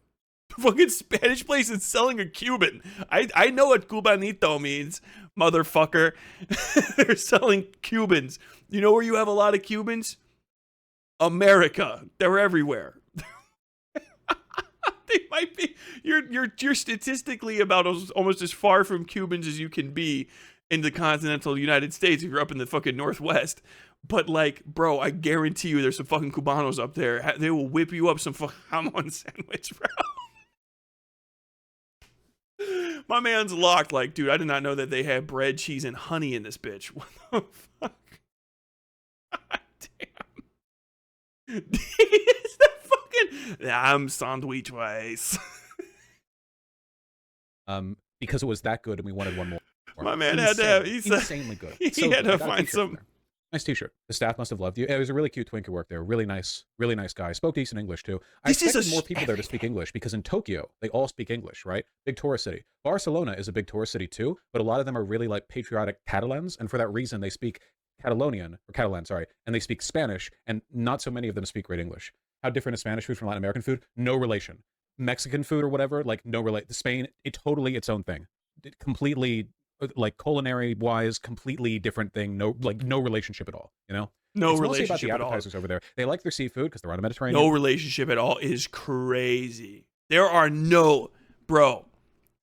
Fucking Spanish place is selling a Cuban. I know what cubanito means, motherfucker. They're selling Cubans. You know where you have a lot of Cubans? America. They're everywhere. They might be. You're statistically about almost as far from Cubans as you can be in the continental United States if you're up in the fucking Northwest. But like, bro, I guarantee you there's some fucking Cubanos up there. They will whip you up some fucking jamon sandwich, bro. My man's locked. Like, dude, I did not know that they had bread, cheese, and honey in this bitch. What the fuck? God damn. It's the fucking. I'm sandwich ways. Because it was that good and we wanted one more. My man had to have. He's insanely good. He had to find some. Nice t-shirt. The staff must have loved you. It was a really cute twink who worked there. Really nice guy. Spoke decent English too. I expected more people there to speak English because in Tokyo they all speak English, right? Big tourist city. Barcelona is a big tourist city too, but a lot of them are really like patriotic Catalans, and for that reason they speak Catalan, and they speak Spanish, and not so many of them speak great English. How different is Spanish food from Latin American food? No relation. Mexican food or whatever, like no relate. Spain, it totally its own thing. It completely. Like culinary wise, completely different thing. No relationship at all. You know, no it's relationship about the at all. appetizers over there. They like their seafood because they're on the Mediterranean. No relationship at all is crazy. There are no, bro.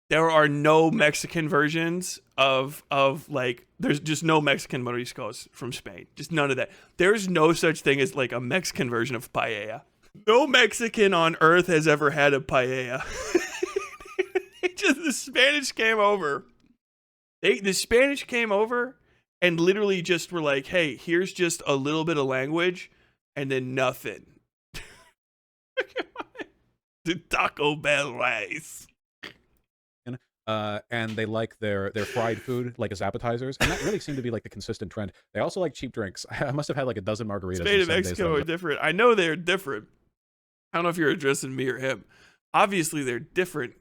There are no Mexican versions of like there's just no Mexican mariscos from Spain. Just none of that. There's no such thing as like a Mexican version of paella. No Mexican on earth has ever had a paella. Just the Spanish came over. The Spanish came over and literally just were like, "Hey, here's just a little bit of language and then nothing." The Taco Bell rice. And they like their fried food like as appetizers, and that really seemed to be like the consistent trend. They also like cheap drinks. I must have had like a dozen margaritas. Spain and Mexico are different. I know they're different. I don't know if you're addressing me or him. Obviously, they're different,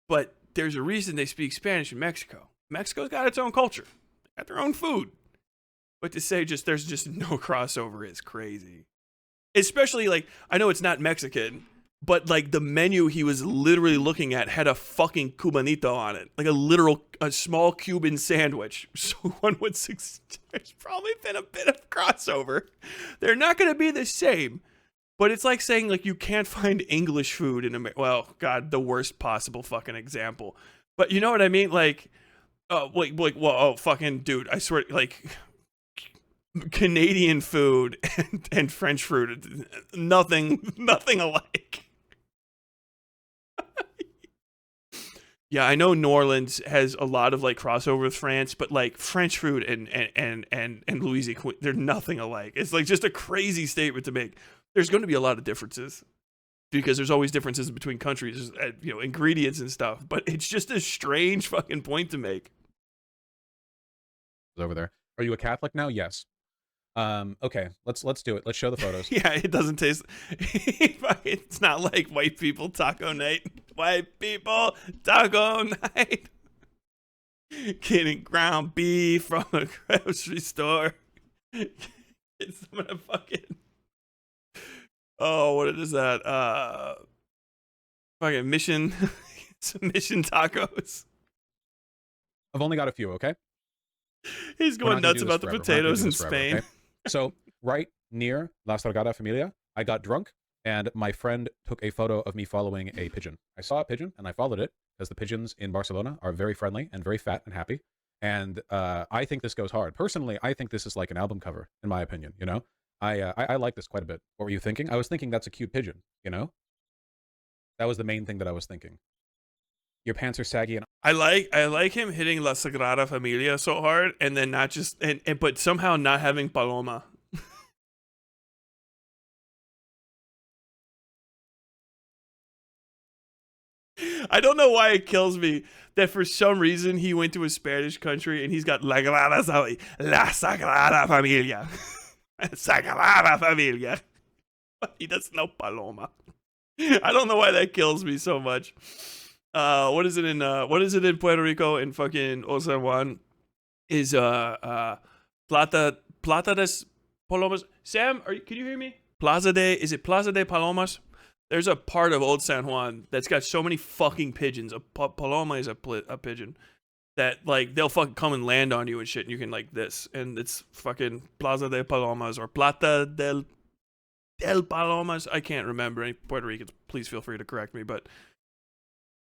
but there's a reason they speak Spanish in Mexico. Mexico's got its own culture, got their own food. But to say just there's just no crossover is crazy. Especially like I know it's not Mexican. But like the menu he was literally looking at had a fucking cubanito on it, like a small Cuban sandwich. So one would suggest there's probably been a bit of crossover. They're not going to be the same, but it's like saying like you can't find English food in America. Well, God, the worst possible fucking example. But you know what I mean? Like, fucking dude, I swear, like Canadian food and French food, nothing alike. Yeah, I know New Orleans has a lot of like crossover with France, but like French food and Louisiana, they're nothing alike. It's like just a crazy statement to make. There's going to be a lot of differences because there's always differences between countries, you know, ingredients and stuff. But it's just a strange fucking point to make. Over there. Are you a Catholic now? Yes. Okay, let's do it. Let's show the photos. Yeah, it doesn't taste. It's not like white people taco night. White people taco night. Getting ground beef from a grocery store. It's some of the fucking. Oh, what is that? Fucking mission tacos. I've only got a few. Okay. He's going nuts about the potatoes in Spain. Okay? So right near La Sagrada Familia, I got drunk, and my friend took a photo of me following a pigeon. I saw a pigeon, and I followed it, because the pigeons in Barcelona are very friendly and very fat and happy. And I think this goes hard. Personally, I think this is like an album cover, in my opinion, you know? I like this quite a bit. What were you thinking? I was thinking that's a cute pigeon, you know? That was the main thing that I was thinking. Your pants are saggy, and I like him hitting La Sagrada Familia so hard, and then not just but somehow not having Paloma. I don't know why it kills me that for some reason he went to a Spanish country and he's got La Sagrada Familia. Sagrada Familia. He doesn't know Paloma. I don't know why that kills me so much. What is it in Puerto Rico in fucking Old San Juan? Is Plata des Palomas? Sam, can you hear me? Plaza de Palomas? There's a part of Old San Juan that's got so many fucking pigeons. A paloma is a pigeon that like they'll fucking come and land on you and shit, and you can like this, and it's fucking Plaza de Palomas or Plata del Palomas. I can't remember. Any Puerto Ricans, please feel free to correct me, but.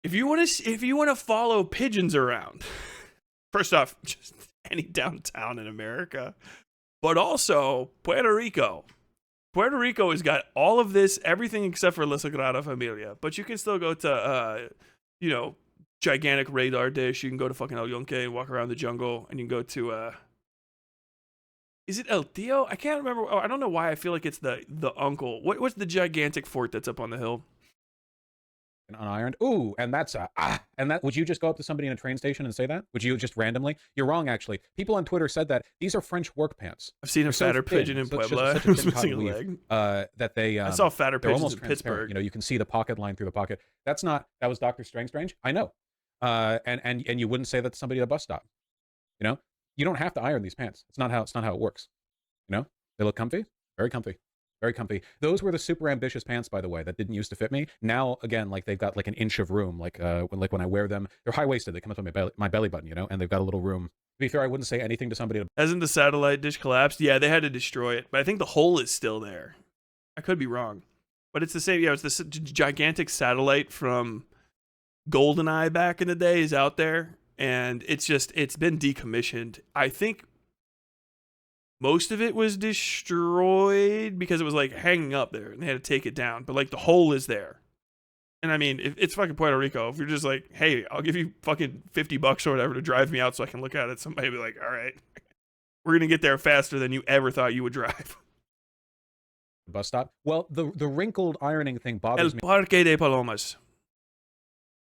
If you want to follow pigeons around, first off, just any downtown in America, but also Puerto Rico. Puerto Rico has got all of this, everything except for La Sagrada Familia. But you can still go to, gigantic radar dish. You can go to fucking El Yunque and walk around the jungle, and you can go to, is it El Tío? I can't remember. Oh, I don't know why I feel like it's the uncle. What's the gigantic fort that's up on the hill? Unironed. Ooh, and that's would you just go up to somebody in a train station and say that? Would you just randomly? You're wrong, actually. People on Twitter said that these are French work pants. I've seen a fatter pigeon in Puebla. It was missing a leg. That they I saw fatter pigeons in Pittsburgh. You know, you can see the pocket line through the pocket. That was Dr. Strange. I know. And you wouldn't say that to somebody at a bus stop. You know, you don't have to iron these pants. It's not how it works. You know, they look comfy, very comfy. Very comfy. Those were the super ambitious pants, by the way, that didn't used to fit me. Now, again, like they've got like an inch of room. Like when I wear them, they're high waisted. They come up to my belly button, you know, and they've got a little room. To be fair, I wouldn't say anything to somebody. Hasn't the satellite dish collapsed? Yeah, they had to destroy it, but I think the hole is still there. I could be wrong, but it's the same. Yeah, it's the gigantic satellite from GoldenEye back in the day is out there, and it's been decommissioned. I think most of it was destroyed because it was like hanging up there and they had to take it down, but like the hole is there. And I mean, if it's fucking Puerto Rico. If you're just like, hey, I'll give you fucking $50 or whatever to drive me out so I can look at it, somebody will be like, all right, we're gonna get there faster than you ever thought you would drive. Bus stop. Well, the wrinkled ironing thing bothers El me. Parque de Palomas.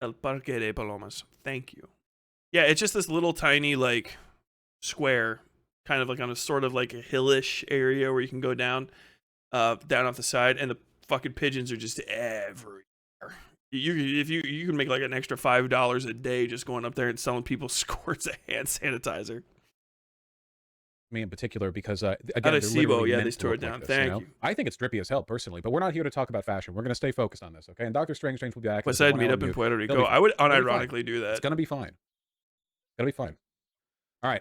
El Parque de Palomas. Thank you. Yeah, it's just this little tiny like square, kind of like on a sort of like a hillish area where you can go down off the side, and the fucking pigeons are just everywhere. You can make like an extra $5 a day just going up there and selling people squirts of hand sanitizer. Me in particular, because again, Arecibo, yeah, they tore it down. Like this, Thank you. I think it's drippy as hell personally, but we're not here to talk about fashion. We're going to stay focused on this, okay? And Dr. Strange will be back. Westside meetup in Puerto Rico. I would unironically do that. It's going to be fine. It's going to be fine. All right.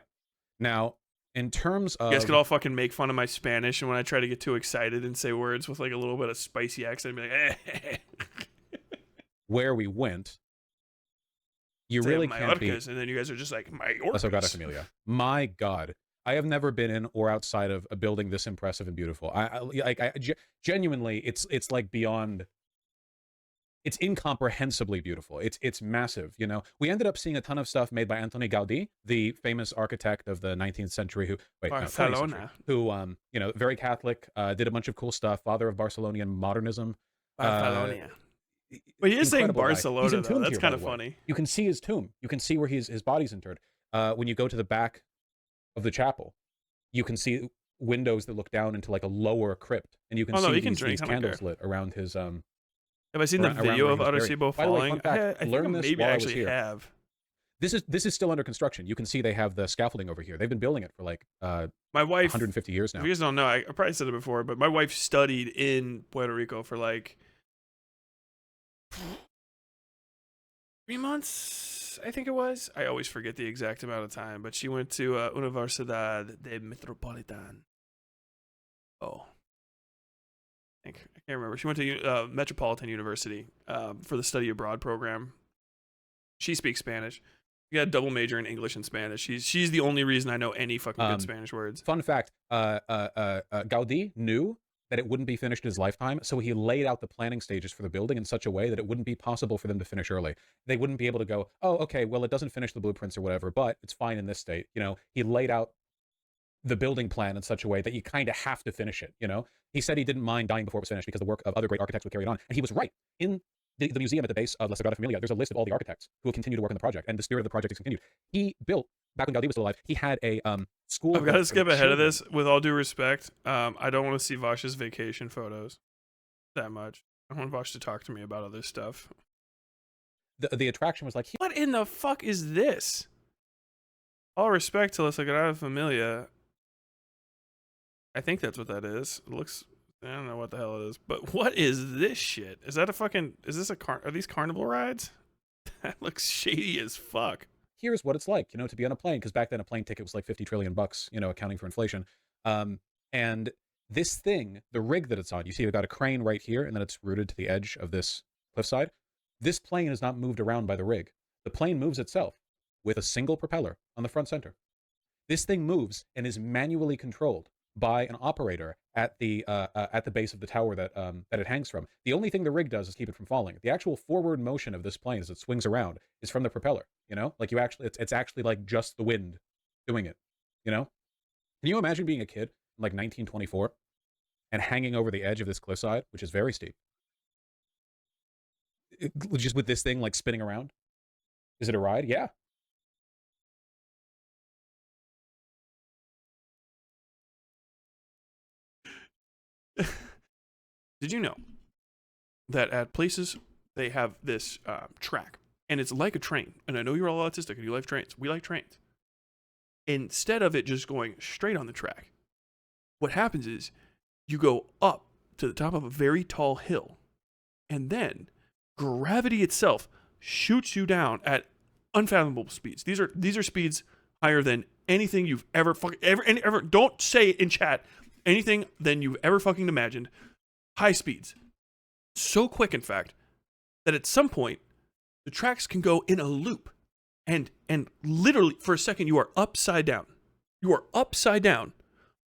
Now, in terms of... You guys could all fucking make fun of my Spanish, and when I try to get too excited and say words with like a little bit of spicy accent, I'd be like, eh. Where we went, you say really can't be... And then you guys are just like, Mallorcas. La Sagrada Familia. My God. I have never been in or outside of a building this impressive and beautiful. Genuinely, it's like beyond. It's incomprehensibly beautiful. It's massive. You know, we ended up seeing a ton of stuff made by Antoni Gaudí, the famous architect of the 19th century, Barcelona, who you know, very Catholic, did a bunch of cool stuff. Father of Barcelonian modernism. Barcelona. But he is saying Barcelona, though. That's kind of funny. You can see his tomb. You can see where his body's interred. When you go to the back of the chapel, you can see windows that look down into like a lower crypt, and you can see these candles lit around his Have I seen the video of Arecibo falling? I think maybe I actually have. This is still under construction. You can see they have the scaffolding over here. They've been building it for like my wife 150 years now. If you guys don't know, I probably said it before, but my wife studied in Puerto Rico for like 3 months. I think it was. I always forget the exact amount of time, but she went to Universidad de Metropolitan. I can't remember. She went to Metropolitan University for the study abroad program. She speaks Spanish. You got a double major in English and Spanish. She's the only reason I know any fucking good Spanish words. Fun fact: Gaudí knew that it wouldn't be finished in his lifetime, so he laid out the planning stages for the building in such a way that it wouldn't be possible for them to finish early. They wouldn't be able to go, oh, okay, well, it doesn't finish the blueprints or whatever, but it's fine in this state. You know, he laid out the building plan in such a way that you kind of have to finish it, you know? He said he didn't mind dying before it was finished because the work of other great architects would carry it on, and he was right. In the museum at the base of La Sagrada Familia, there's a list of all the architects who will continue to work on the project, and the spirit of the project is continued. He built, back when Gaudí was still alive, he had a school. I've got to skip ahead of this. With all due respect, I don't want to see Vaush's vacation photos that much. I want Vaush to talk to me about other stuff. The attraction was like, what in the fuck is this? All respect to La Sagrada Familia. I think that's what that is. It looks, I don't know what the hell it is, but what is this shit? Is that a fucking, is this are these carnival rides? That looks shady as fuck. Here's what it's like, you know, to be on a plane, because back then a plane ticket was like $50 trillion, you know, accounting for inflation. And this thing, the rig that it's on, you see they've got a crane right here, and then it's rooted to the edge of this cliffside. This plane is not moved around by the rig. The plane moves itself with a single propeller on the front center. This thing moves and is manually controlled by an operator at the base of the tower that it hangs from. The only thing the rig does is keep it from falling. The actual forward motion of this plane as it swings around is from the propeller. You know, like it's actually like just the wind doing it. You know, can you imagine being a kid in like 1924 and hanging over the edge of this cliffside, which is very steep, just with this thing like spinning around? Is it a ride? Yeah. Did you know that at places they have this track, and it's like a train? And I know you're all autistic and you like trains. We like trains. Instead of it just going straight on the track, what happens is you go up to the top of a very tall hill, and then gravity itself shoots you down at unfathomable speeds. These are speeds higher than anything you've ever don't say it in chat, anything than you've ever fucking imagined. High speeds. So quick, in fact, that at some point, The tracks can go in a loop, and literally for a second you are upside down. You are upside down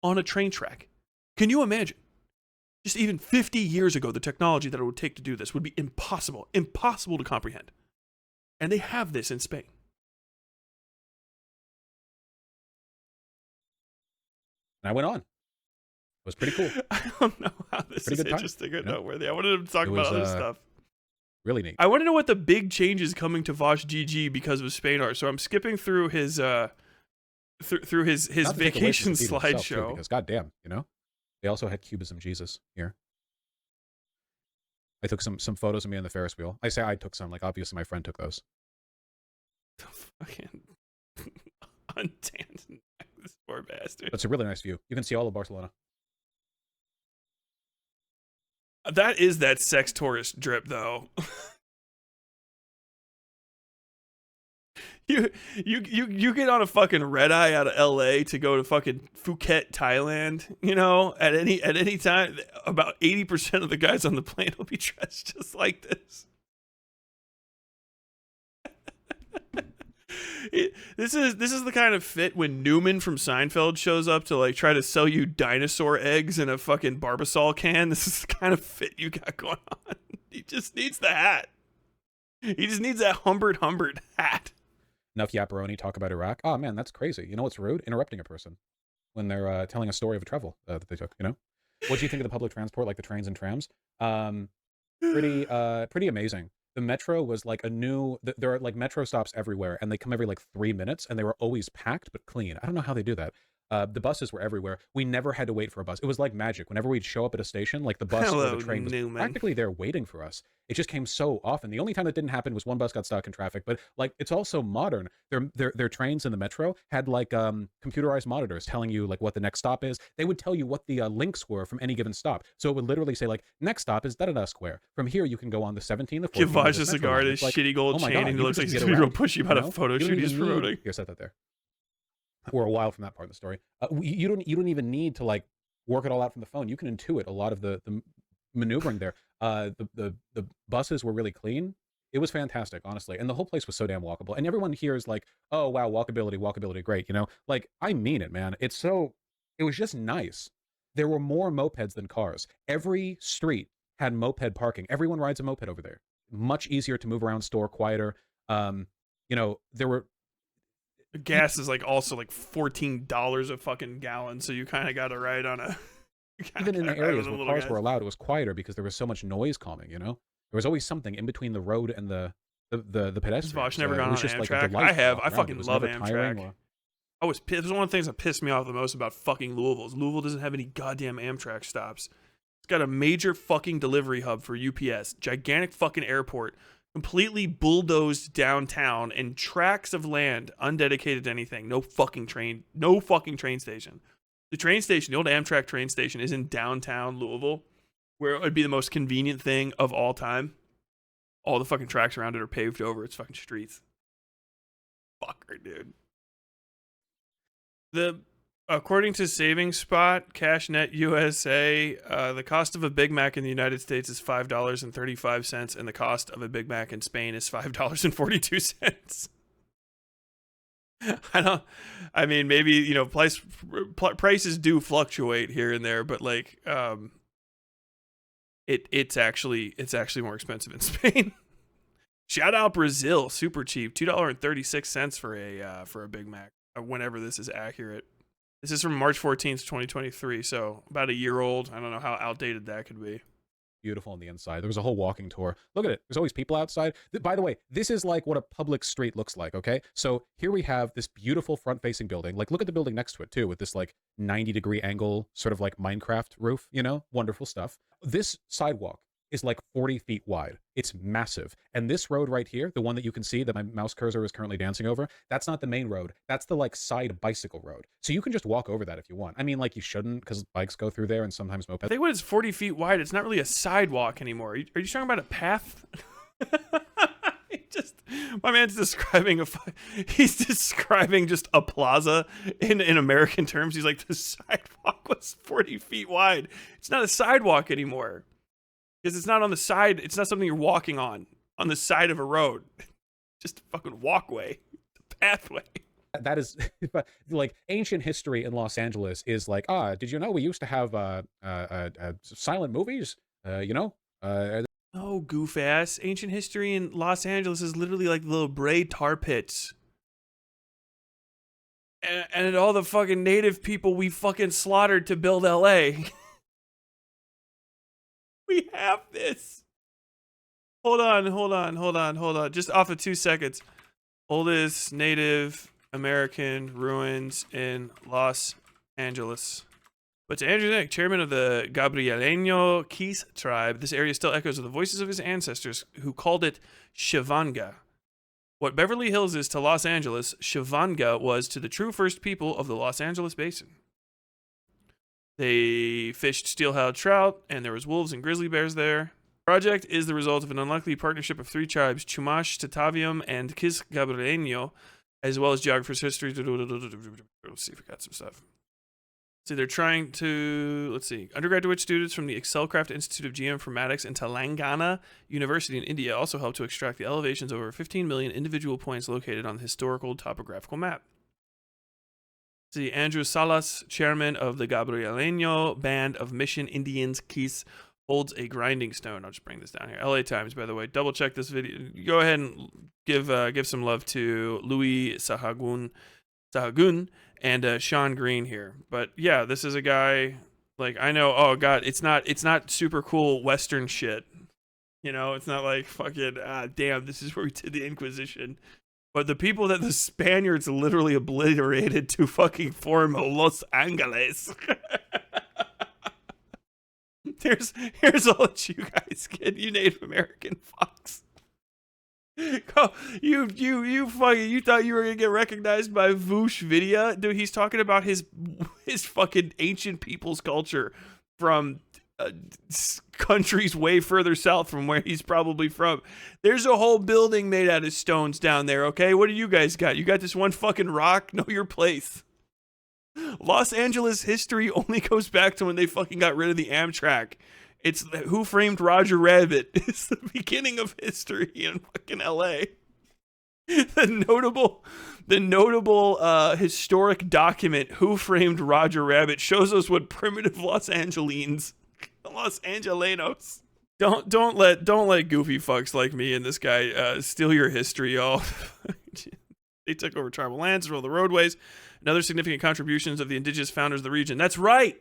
on a train track. Can you imagine? Just even 50 years ago, the technology that it would take to do this would be impossible to comprehend. And they have this in Spain. And I went on. It was pretty cool. I don't know how this Pretty is good time, interesting or you know? noteworthy. I wanted to talk It about was, other stuff. Really neat. I want to know what the big changes coming to Vaush GG because of Spain are. So I'm skipping through his through his Not to take away from vacation Cathedral itself, too, slideshow. because goddamn, you know, they also had Cubism Jesus here. I took some photos of me on the Ferris wheel. I say I took some, like obviously my friend took those. The fucking untanned neck, this poor bastard. But it's a really nice view. You can see all of Barcelona. That is that sex tourist drip, though. You get on a fucking red eye out of LA to go to fucking Phuket, Thailand, you know, at any time, about 80% of the guys on the plane will be dressed just like this. This is the kind of fit when Newman from Seinfeld shows up to like try to sell you dinosaur eggs in a fucking Barbasol can. This is the kind of fit you got going on. He just needs the hat. He just needs that Humbert hat. Enough yapperoni talk about Iraq. Oh man, that's crazy. You know what's rude? Interrupting a person when they're telling a story of a travel that they took. You know, what do you think of the public transport, like the trains and trams? Pretty amazing. The metro was like there are like metro stops everywhere, and they come every like 3 minutes, and they were always packed but clean. I don't know how they do that. The buses were everywhere. We never had to wait for a bus. It was like magic. Whenever we'd show up at a station, like the bus or the train was practically there waiting for us. It just came so often. The only time that didn't happen was one bus got stuck in traffic. But like, it's also modern. Their trains in the metro had like computerized monitors telling you like what the next stop is. They would tell you what the links were from any given stop. So it would literally say like, next stop is da-da-da square. From here you can go on the 17th, the 14th. Give Vaush a cigar, this like, shitty gold chain, and he looks like he's gonna be real pushy about a photo shoot he's promoting. Here, set that there. We're a while from that part of the story. You don't even need to like work it all out from the phone. You can intuit a lot of the maneuvering there. The buses were really clean. It was fantastic, honestly, and the whole place was so damn walkable. And everyone here is like, "Oh wow, walkability, great." You know, like I mean it, man. It was just nice. There were more mopeds than cars. Every street had moped parking. Everyone rides a moped over there. Much easier to move around, store quieter. You know, there were. Gas is like also like $14 a fucking gallon, so you kind of got to ride on a. Even in the areas where cars were allowed, it was quieter because there was so much noise calming. You know, there was always something in between the road and the pedestrians. Vaush never gone on Amtrak. I have. I fucking love Amtrak. It was one of the things that pissed me off the most about fucking Louisville. Louisville doesn't have any goddamn Amtrak stops. It's got a major fucking delivery hub for UPS, gigantic fucking airport, completely bulldozed downtown, and tracts of land undedicated to anything. No fucking train station. The train station, the old Amtrak train station, is in downtown Louisville, where it would be the most convenient thing of all time. All the fucking tracks around it are paved over. It's fucking streets. Fucker, dude. According to Savings Spot, CashNet USA, the cost of a Big Mac in the United States is $5.35, and the cost of a Big Mac in Spain is $5.42. I mean, maybe, you know, prices do fluctuate here and there, but like, it's actually more expensive in Spain. Shout out Brazil, super cheap, $2.36 for a Big Mac. Whenever this is accurate. This is from March 14th, 2023, so about a year old. I don't know how outdated that could be. Beautiful on the inside. There was a whole walking tour. Look at it. There's always people outside. By the way, this is like what a public street looks like, okay? So here we have this beautiful front-facing building. Like, look at the building next to it, too, with this, like, 90-degree angle, sort of like Minecraft roof, you know? Wonderful stuff. This sidewalk is like 40 feet wide. It's massive. And this road right here, the one that you can see that my mouse cursor is currently dancing over, that's not the main road. That's the like side bicycle road. So you can just walk over that if you want. I mean, like you shouldn't because bikes go through there and sometimes mopeds. I think when it's 40 feet wide, it's not really a sidewalk anymore. Are you talking about a path? My man's describing he's describing just a plaza in American terms. He's like, the sidewalk was 40 feet wide. It's not a sidewalk anymore. Because it's not on the side. It's not something you're walking on on the side of a road. Just a fucking walkway, a pathway. That is, like, ancient history in Los Angeles is like, did you know we used to have silent movies? Oh, goof ass. Ancient history in Los Angeles is literally like little braid tar pits. And all the fucking native people we fucking slaughtered to build LA. We have this. Hold on. Just off of 2 seconds. Oldest Native American ruins in Los Angeles. But to Andrew Nick, chairman of the Gabrieleño Keys tribe, this area still echoes with the voices of his ancestors who called it Shivanga. What Beverly Hills is to Los Angeles, Shivanga was to the true first people of the Los Angeles basin. They fished steelhead trout, and there was wolves and grizzly bears there. The project is the result of an unlikely partnership of 3 tribes, Chumash, Tataviam, and Kis Gabrieleño, as well as geographers' history. Let's see if we got some stuff. So they're trying to, undergraduate students from the Excelcraft Institute of Geoinformatics and Telangana University in India also helped to extract the elevations of over 15 million individual points located on the historical topographical map. See, Andrew Salas, chairman of the Gabrieleño Band of Mission Indians Keys, holds a grinding stone. I'll just bring this down here. LA Times, by the way. Double check this video. Go ahead and give some love to Louis Sahagun and Sean Green here. But yeah, this is a guy, like, I know, oh god, it's not super cool Western shit. You know, it's not like fucking, damn, this is where we did the Inquisition. But the people that the Spaniards literally obliterated to fucking form Los Angeles. Here's all that you guys get, you Native American fucks. You thought you were gonna get recognized by Vaush video? Dude, he's talking about his fucking ancient people's culture from countries way further south from where he's probably from. There's a whole building made out of stones down there, okay? What do you guys got? You got this one fucking rock? Know your place. Los Angeles history only goes back to when they fucking got rid of the Amtrak. It's Who Framed Roger Rabbit. It's the beginning of history in fucking LA. The notable historic document, Who Framed Roger Rabbit, shows us what primitive Los Angelenos. Don't let goofy fucks like me and this guy steal your history, y'all. They took over tribal lands, rolled the roadways, and other significant contributions of the indigenous founders of the region. That's right.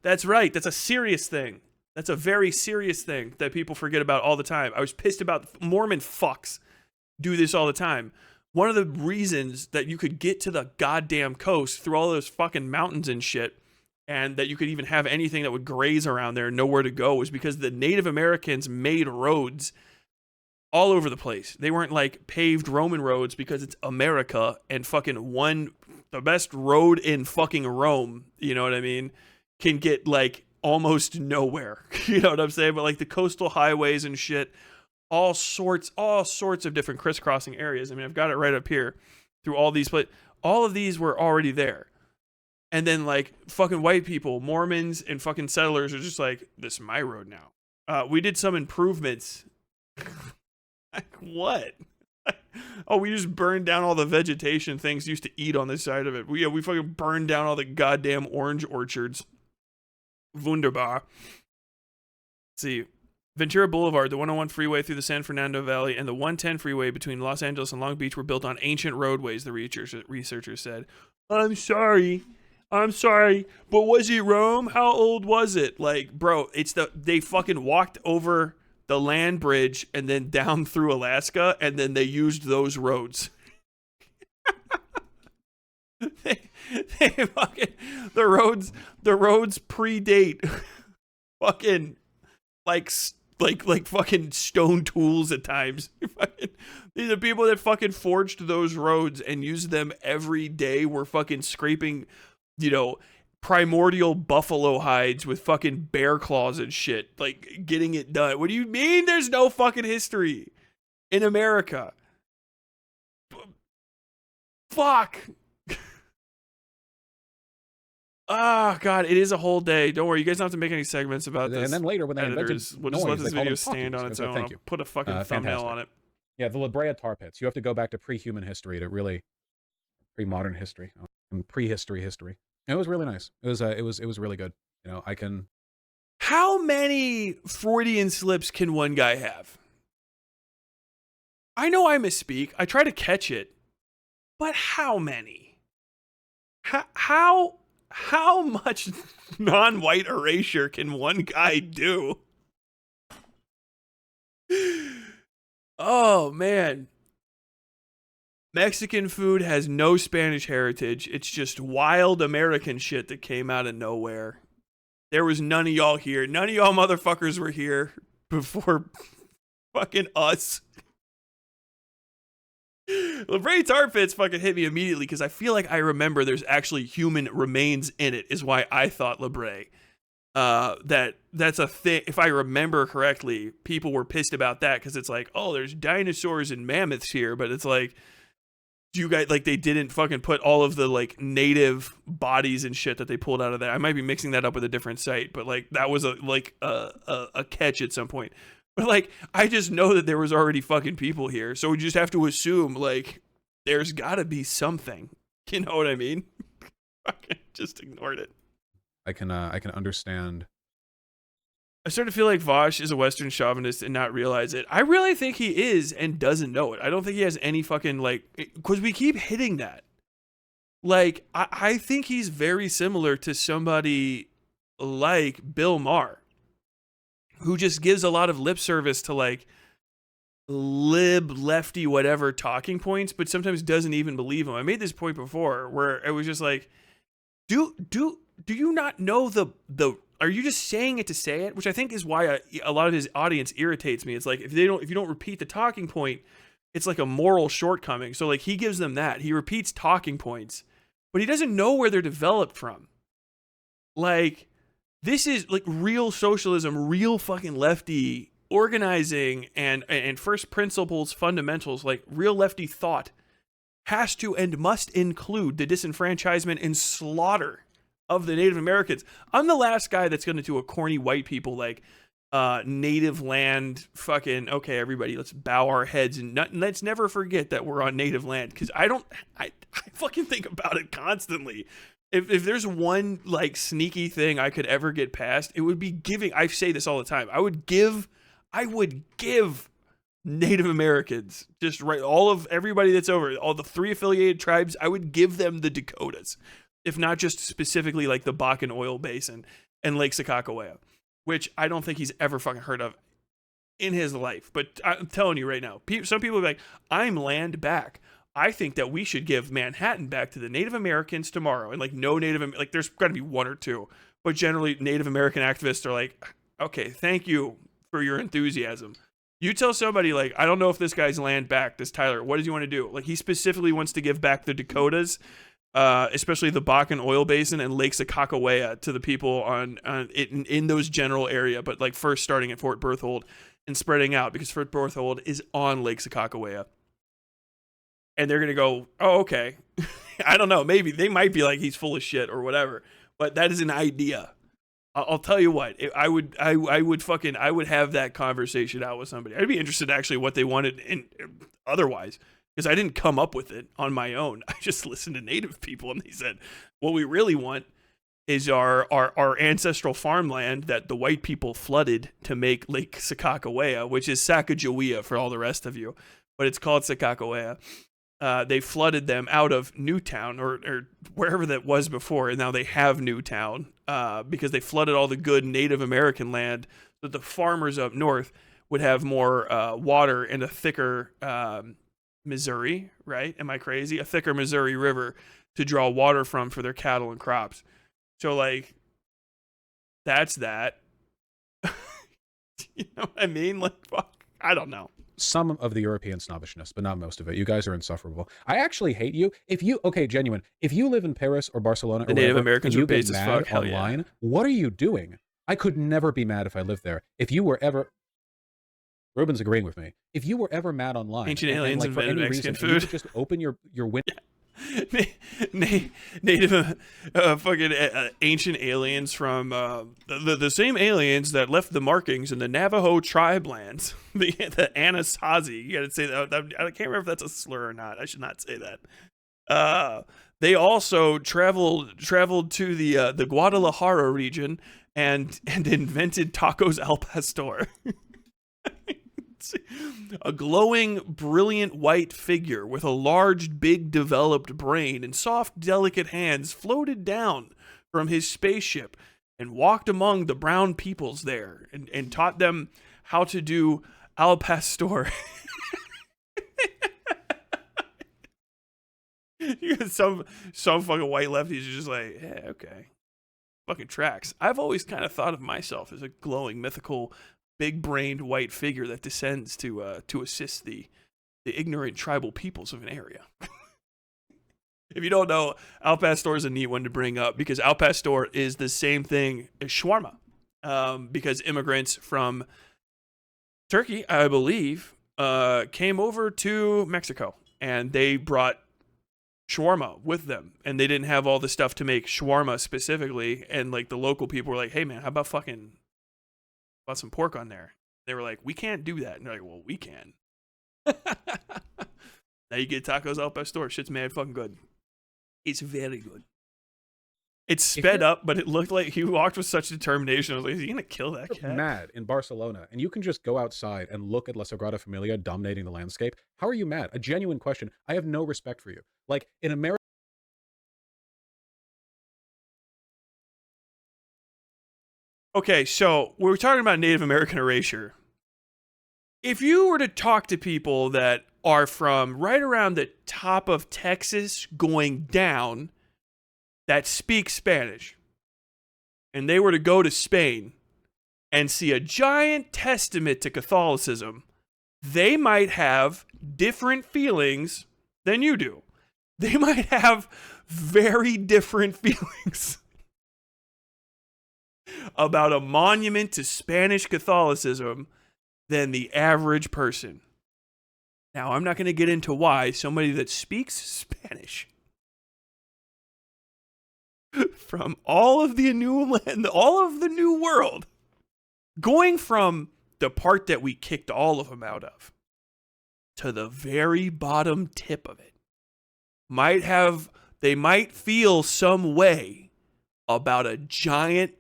That's a serious thing. That's a very serious thing that people forget about all the time. I was pissed about Mormon fucks do this all the time. One of the reasons that you could get to the goddamn coast through all those fucking mountains and shit, and that you could even have anything that would graze around there and know where to go, was because the Native Americans made roads all over the place. They weren't like paved Roman roads because it's America and fucking the best road in fucking Rome, you know what I mean, can get like almost nowhere. You know what I'm saying? But like the coastal highways and shit, all sorts of different crisscrossing areas. I mean, I've got it right up here through all these, but all of these were already there. And then like fucking white people, Mormons and fucking settlers are just like, this is my road now. We did some improvements. Like what? Oh, we just burned down all the vegetation things used to eat on the side of it. We fucking burned down all the goddamn orange orchards. Wunderbar. Let's see. Ventura Boulevard, the 101 freeway through the San Fernando Valley, and the 110 freeway between Los Angeles and Long Beach were built on ancient roadways, the researchers said. I'm sorry, but was it Rome? How old was it? Like, bro, they fucking walked over the land bridge and then down through Alaska, and then they used those roads. The roads predate fucking like fucking stone tools at times. These are people that fucking forged those roads and used them every day. Were fucking scraping, primordial buffalo hides with fucking bear claws and shit, like getting it done. What do you mean there's no fucking history in America? Fuck. Oh god, it is a whole day. Don't worry, you guys don't have to make any segments about this. And then later when they editors, invented we'll just let this video stand on its own. I'll put a fucking thumbnail on it. Yeah, the La Brea tar pits. You have to go back to pre-human history to really pre-modern history and prehistory history. It was really nice. It was really good. You know, I can. How many Freudian slips can one guy have? I know I misspeak. I try to catch it, but how many? How much non-white erasure can one guy do? Oh man. Mexican food has no Spanish heritage. It's just wild American shit that came out of nowhere. There was none of y'all here. None of y'all motherfuckers were here before fucking us. La Brea tar pits fucking hit me immediately because I feel like I remember there's actually human remains in it, is why I thought La Brea. That's a thing. If I remember correctly, people were pissed about that because it's like, oh, there's dinosaurs and mammoths here, but it's like, do you guys, like, they didn't fucking put all of the like native bodies and shit that they pulled out of that. I might be mixing that up with a different site, but like that was a catch at some point. But like, I just know that there was already fucking people here, so we just have to assume like there's got to be something. You know what I mean? Fucking just ignored it. I can understand. I start to feel like Vaush is a Western chauvinist and not realize it. I really think he is and doesn't know it. I don't think he has any fucking like, because we keep hitting that. Like, I think he's very similar to somebody like Bill Maher, who just gives a lot of lip service to like lib, lefty, whatever talking points, but sometimes doesn't even believe them. I made this point before where it was just like, do you not know the are you just saying it to say it? Which I think is why a lot of his audience irritates me. It's like if you don't repeat the talking point, it's like a moral shortcoming. So like he gives them that. He repeats talking points, but he doesn't know where they're developed from. Like, this is like real socialism, real fucking lefty organizing and first principles fundamentals, like real lefty thought has to and must include the disenfranchisement and slaughter of the Native Americans. I'm the last guy that's going to do a corny white people like native land fucking, okay, everybody, let's bow our heads and let's never forget that we're on native land, because I fucking think about it constantly. If there's one like sneaky thing I could ever get past, it would be giving, I say this all the time, I would give Native Americans, just right, all of everybody that's over, all the 3 affiliated tribes, I would give them the Dakotas, if not just specifically like the Bakken Oil Basin and Lake Sakakawea, which I don't think he's ever fucking heard of in his life. But I'm telling you right now, some people are like, I'm land back. I think that we should give Manhattan back to the Native Americans tomorrow. And like like there's got to be one or two, but generally Native American activists are like, okay, thank you for your enthusiasm. You tell somebody like, I don't know if this guy's land back, this Tyler, what does he want to do? Like he specifically wants to give back the Dakotas, especially the Bakken Oil Basin and Lake Sakakawea to the people in those general area, but like first starting at Fort Berthold and spreading out, because Fort Berthold is on Lake Sakakawea. And they're going to go, oh, okay. I don't know. Maybe they might be like, he's full of shit or whatever, but that is an idea. I'll tell you what, I would have that conversation out with somebody. I'd be interested actually what they wanted in otherwise, because I didn't come up with it on my own. I just listened to Native people and they said, what we really want is our ancestral farmland that the white people flooded to make Lake Sakakawea, which is Sacagawea for all the rest of you, but it's called Sakakawea. They flooded them out of Newtown or wherever that was before, and now they have Newtown because they flooded all the good Native American land so that the farmers up north would have more water and a thicker Missouri, right? Am I crazy? A thicker Missouri River to draw water from for their cattle and crops. So, like, that's that. You know what I mean? Like, fuck, I don't know. Some of the European snobbishness, but not most of it. You guys are insufferable. I actually hate you. Okay, genuine. If you live in Paris or Barcelona, the or Native wherever, Americans and you are based get as mad fuck. online, Yeah. What are you doing? I could never be mad if I lived there. If you were ever, Ruben's agreeing with me. If you were ever mad online, Ancient aliens like, for invented any Mexican reason, and you food. could just open your window. Yeah. native fucking ancient aliens from the same aliens that left the markings in the Navajo tribe lands, the Anasazi. You gotta say that. I can't remember if that's a slur or not. I should not say that. They also traveled to the Guadalajara region and invented tacos al pastor. A glowing, brilliant white figure with a large, big, developed brain and soft, delicate hands floated down from his spaceship and walked among the brown peoples there and taught them how to do al pastor. some fucking white lefties are just like, yeah, okay. Fucking tracks. I've always kind of thought of myself as a glowing, mythical, big-brained white figure that descends to assist the ignorant tribal peoples of an area. If you don't know, al pastor is a neat one to bring up because al pastor is the same thing as shawarma. Because immigrants from Turkey, I believe, came over to Mexico and they brought shawarma with them, and they didn't have all the stuff to make shawarma specifically. And like the local people were like, "Hey man, how about some pork on there?" They were like, "We can't do that." And they're like, "Well, we can." Now you get tacos al pastor. Shit's mad fucking good. It's very good. It's sped up, but it looked like he walked with such determination. I was like, is he gonna kill that cat? Mad in Barcelona, and you can just go outside and look at La Sagrada Familia dominating the landscape. How are you mad? A genuine question. I have no respect for you. Like in America. Okay, so we're talking about Native American erasure. If you were to talk to people that are from right around the top of Texas going down that speak Spanish, and they were to go to Spain and see a giant testament to Catholicism, they might have different feelings than you do. They might have very different feelings about a monument to Spanish Catholicism than the average person. Now, I'm not going to get into why somebody that speaks Spanish from all of the new world, going from the part that we kicked all of them out of to the very bottom tip of it, they might feel some way about a giant,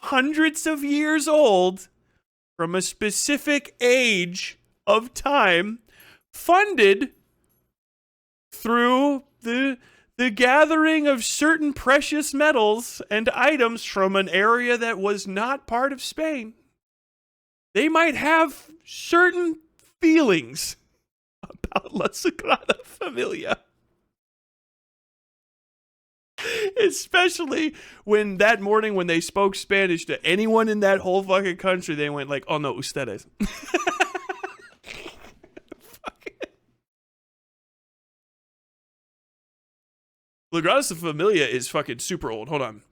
hundreds of years old, from a specific age of time, funded through the gathering of certain precious metals and items from an area that was not part of Spain. They might have certain feelings about La Sagrada Familia. Especially when that morning when they spoke Spanish to anyone in that whole fucking country, they went like, "Oh no, ustedes." La Sagrada Familia is fucking super old. Hold on.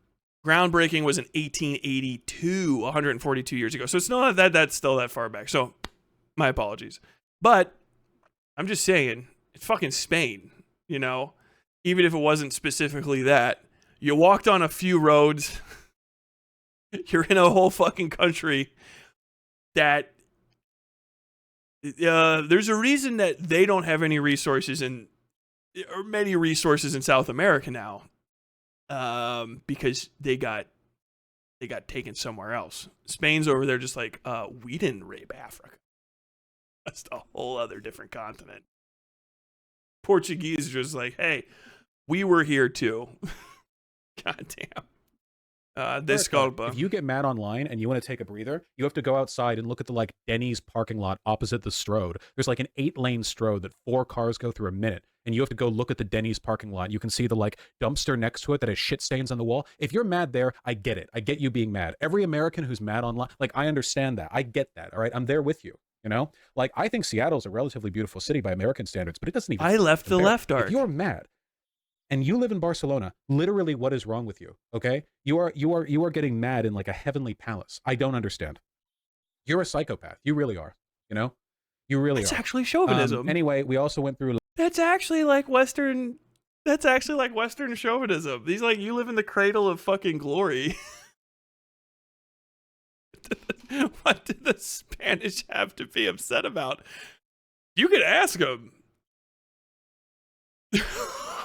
Groundbreaking was in 1882, 142 years ago. So it's not that's still that far back. So my apologies. But I'm just saying, it's fucking Spain, you know? Even if it wasn't specifically that. You walked on a few roads. You're in a whole fucking country that there's a reason that they don't have any resources or many resources in South America now, because they got taken somewhere else. Spain's over there just like, we didn't rape Africa. That's a whole other different continent. Portuguese are just like, hey, we were here too. God damn. If you get mad online and you want to take a breather, you have to go outside and look at the like Denny's parking lot opposite the Strode. There's like an 8-lane Strode that 4 cars go through a minute. And you have to go look at the Denny's parking lot. You can see the like dumpster next to it that has shit stains on the wall. If you're mad there, I get it. I get you being mad. Every American who's mad online, like I understand that. I get that. All right. I'm there with you. You know, like I think Seattle's a relatively beautiful city by American standards, but it doesn't even. I left the left arc. If you're mad and you live in Barcelona, literally what is wrong with you? Okay. You are getting mad in like a heavenly palace. I don't understand. You're a psychopath. You really are. You know, you really are. It's actually chauvinism. Anyway, we also went through That's actually like Western. That's actually like Western chauvinism. These like you live in the cradle of fucking glory. What did the Spanish have to be upset about? You could ask them.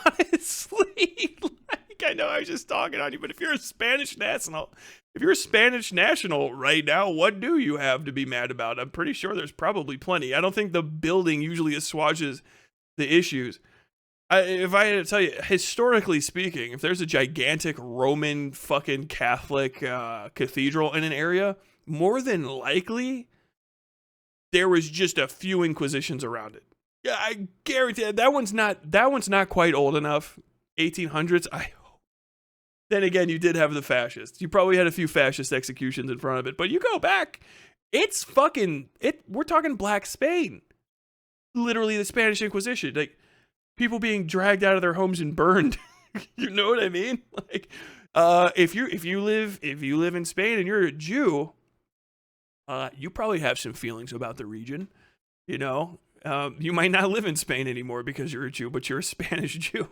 Honestly, like I know I was just talking on you, but if you're a Spanish national right now, what do you have to be mad about? I'm pretty sure there's probably plenty. I don't think the building usually assuages the issues. If I had to tell you, historically speaking, if there's a gigantic Roman fucking Catholic cathedral in an area, more than likely there was just a few inquisitions around it. Yeah, I guarantee that one's not quite old enough. 1800s. Then again, you did have the fascists. You probably had a few fascist executions in front of it, but you go back, it's fucking it. We're talking Black Spain, literally the Spanish Inquisition, like people being dragged out of their homes and burned. You know what I mean? Like, if you live in Spain and you're a Jew, you probably have some feelings about the region. You know, you might not live in Spain anymore because you're a Jew, but you're a Spanish Jew.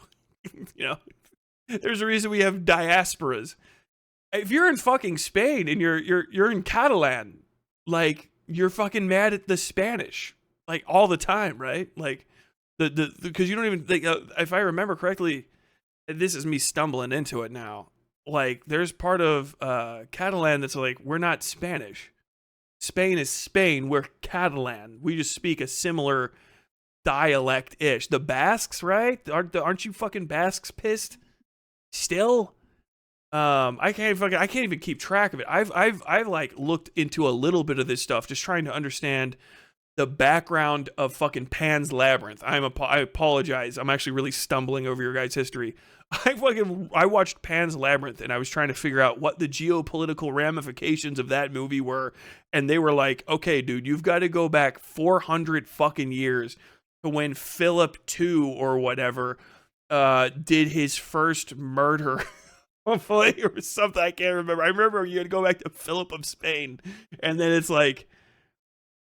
You know, there's a reason we have diasporas. If you're in fucking Spain and you're in Catalan, like you're fucking mad at the Spanish, like all the time, right? Like the because you don't even think, if I remember correctly, this is me stumbling into it now. Like there's part of Catalan that's like, we're not Spanish. Spain is Spain. We're Catalan. We just speak a similar dialect-ish. The Basques, right? Aren't you fucking Basques pissed still? I can't even keep track of it. I've like looked into a little bit of this stuff, just trying to understand the background of fucking Pan's Labyrinth. I apologize. I'm actually really stumbling over your guys' history. I watched Pan's Labyrinth and I was trying to figure out what the geopolitical ramifications of that movie were, and they were like, "Okay, dude, you've got to go back 400 fucking years to when Philip II or whatever did his first murder." Hopefully, or something, I can't remember. I remember you had to go back to Philip of Spain, and then it's like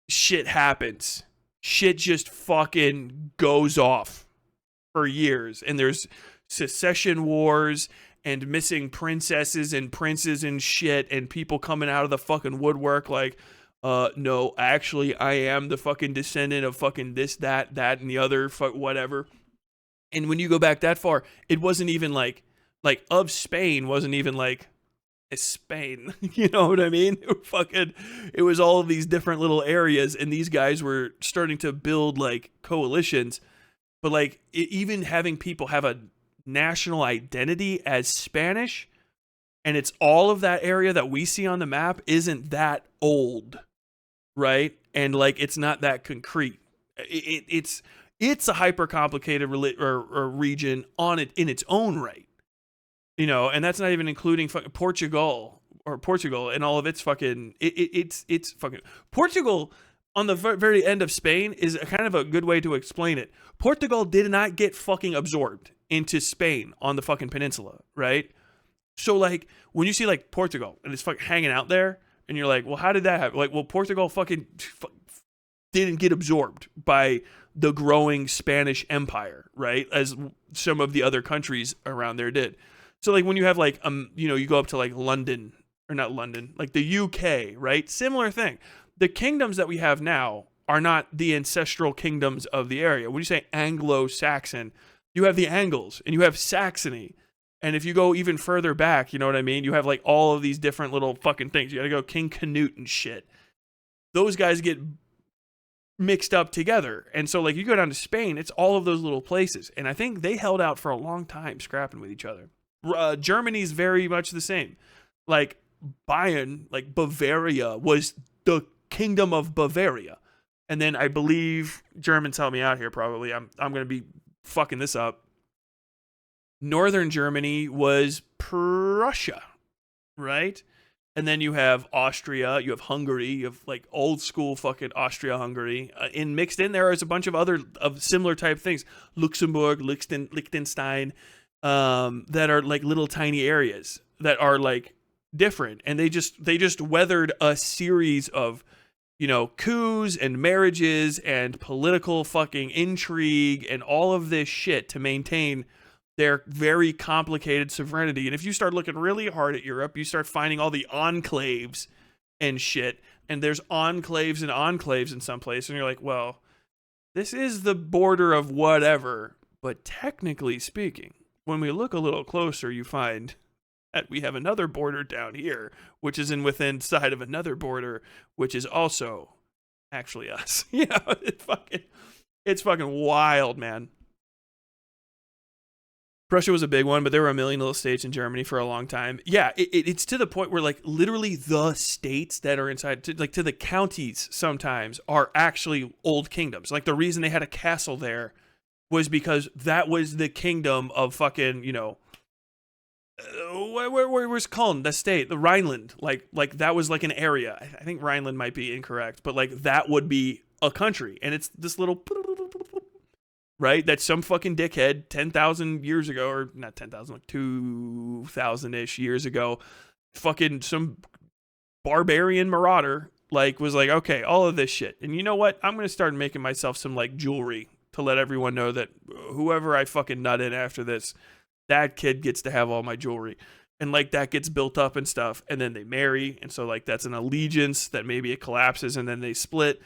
shit happens. Shit just fucking goes off for years, and there's secession wars and missing princesses and princes and shit, and people coming out of the fucking woodwork like, no, actually, I am the fucking descendant of fucking this, that, and the other, whatever. And when you go back that far, it wasn't even like of Spain wasn't even like Spain. You know what I mean? It was all of these different little areas, and these guys were starting to build like coalitions. But like even having people have a national identity as Spanish, and it's all of that area that we see on the map isn't that old, right? And like it's not that concrete. It's a hyper complicated region in its own right. You know, and that's not even including fucking Portugal and all of its fucking it's fucking Portugal on the very end of Spain is a kind of a good way to explain it. Portugal did not get fucking absorbed into Spain on the fucking peninsula, right? So like when you see like Portugal and it's fucking hanging out there, and you're like, well, how did that happen? Like, well, Portugal fucking didn't get absorbed by the growing Spanish Empire, right? As some of the other countries around there did. So like when you have like you know, you go up to like London, or not London, like the UK, right? Similar thing. The kingdoms that we have now are not the ancestral kingdoms of the area. When you say Anglo-Saxon, you have the Angles and you have Saxony. And if you go even further back, you know what I mean? You have like all of these different little fucking things. You gotta go King Canute and shit. Those guys get mixed up together. And so like you go down to Spain, it's all of those little places. And I think they held out for a long time scrapping with each other. Germany's very much the same. Like Bayern, like Bavaria was the kingdom of Bavaria. And then I believe, Germans help me out here probably, I'm going to be fucking this up. Northern Germany was Prussia, right? And then you have Austria, you have Hungary, you have like old school fucking Austria-Hungary. And mixed in there is a bunch of other of similar type things. Luxembourg, Liechtenstein, that are like little tiny areas that are like different, and they just weathered a series of you know, coups and marriages and political fucking intrigue and all of this shit to maintain their very complicated sovereignty. And if you start looking really hard at Europe, you start finding all the enclaves and shit. And there's enclaves and enclaves in some place. And you're like, well, this is the border of whatever. But technically speaking, when we look a little closer, you find that we have another border down here, which is within side of another border, which is also actually us. You know, it's fucking wild, man. Prussia was a big one, but there were a million little states in Germany for a long time. Yeah, it's to the point where like literally the states that are inside, to the counties sometimes are actually old kingdoms. Like the reason they had a castle there was because that was the kingdom of fucking, you know, where's Cologne, the state, the Rhineland, like that was like an area. I think Rhineland might be incorrect, but like that would be a country, and it's this little right that some fucking dickhead 10,000 years ago, or not 10,000, like 2,000-ish years ago, fucking some barbarian marauder like was like, okay, all of this shit, and you know what? I'm gonna start making myself some like jewelry to let everyone know that whoever I fucking nut in after this, that kid gets to have all my jewelry. And like that gets built up and stuff, and then they marry, and so like that's an allegiance that maybe it collapses and then they split.